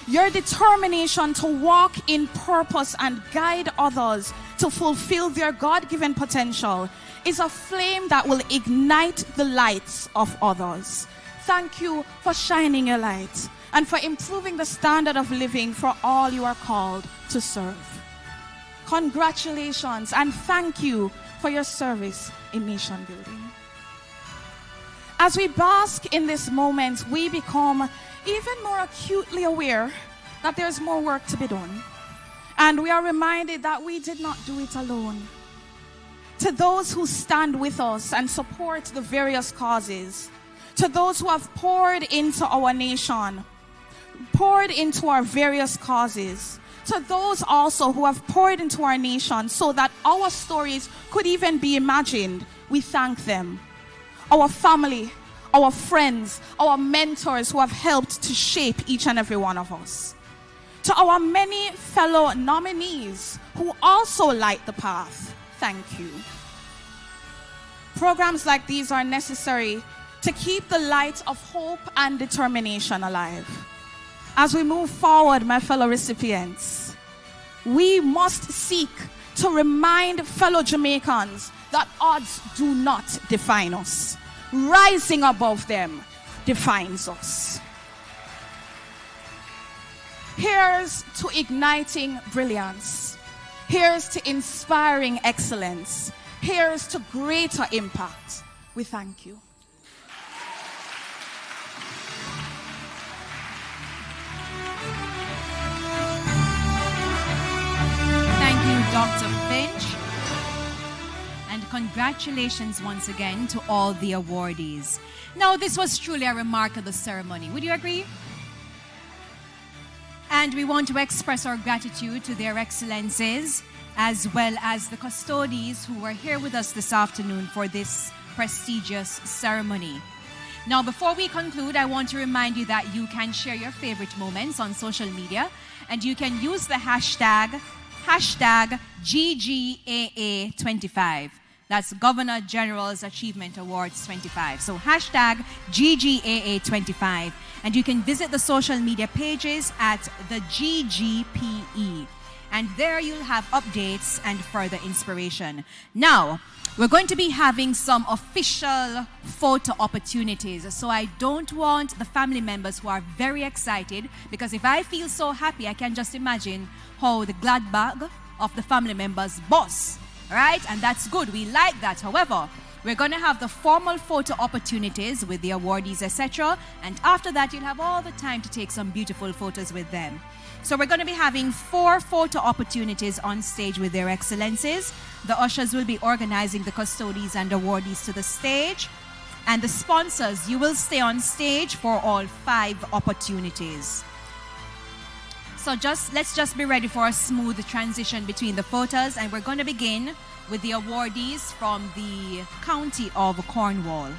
Your determination to walk in purpose and guide others to fulfill their God-given potential is a flame that will ignite the lights of others. Thank you for shining your light and for improving the standard of living for all you are called to serve. Congratulations and thank you for your service in nation building. As we bask in this moment, we become even more acutely aware that there's more work to be done. And we are reminded that we did not do it alone. To those who stand with us and support the various causes, to those who have poured into our nation, poured into our various causes, to those also who have poured into our nation so that our stories could even be imagined, we thank them. Our family, our friends, our mentors who have helped to shape each and every one of us. To our many fellow nominees who also light the path, thank you. Programs like these are necessary to keep the light of hope and determination alive. As we move forward, my fellow recipients, we must seek to remind fellow Jamaicans that odds do not define us. Rising above them defines us. Here's to igniting brilliance. Here's to inspiring excellence. Here's to greater impact. We thank you. Thank you, Dr. Finch. And congratulations once again to all the awardees. Now, this was truly a remarkable ceremony. Would you agree? And we want to express our gratitude to their excellencies, as well as the custodies who were here with us this afternoon for this prestigious ceremony. Now, before we conclude, I want to remind you that you can share your favorite moments on social media, and you can use the hashtag GGAA25. That's Governor General's Achievement Awards 25. So hashtag GGAA25. And you can visit the social media pages at the GGPE. And there you'll have updates and further inspiration. Now, we're going to be having some official photo opportunities. So I don't want the family members who are very excited, because if I feel so happy, I can just imagine how the glad bag of the family members bust, right? And that's good. We like that. However, we're going to have the formal photo opportunities with the awardees, etc. And after that, you'll have all the time to take some beautiful photos with them. So we're going to be having 4 photo opportunities on stage with their excellencies. The ushers will be organizing the custodies and awardees to the stage. And the sponsors, you will stay on stage for all 5 opportunities. So let's just be ready for a smooth transition between the photos. And we're going to begin with the awardees from the county of Cornwall.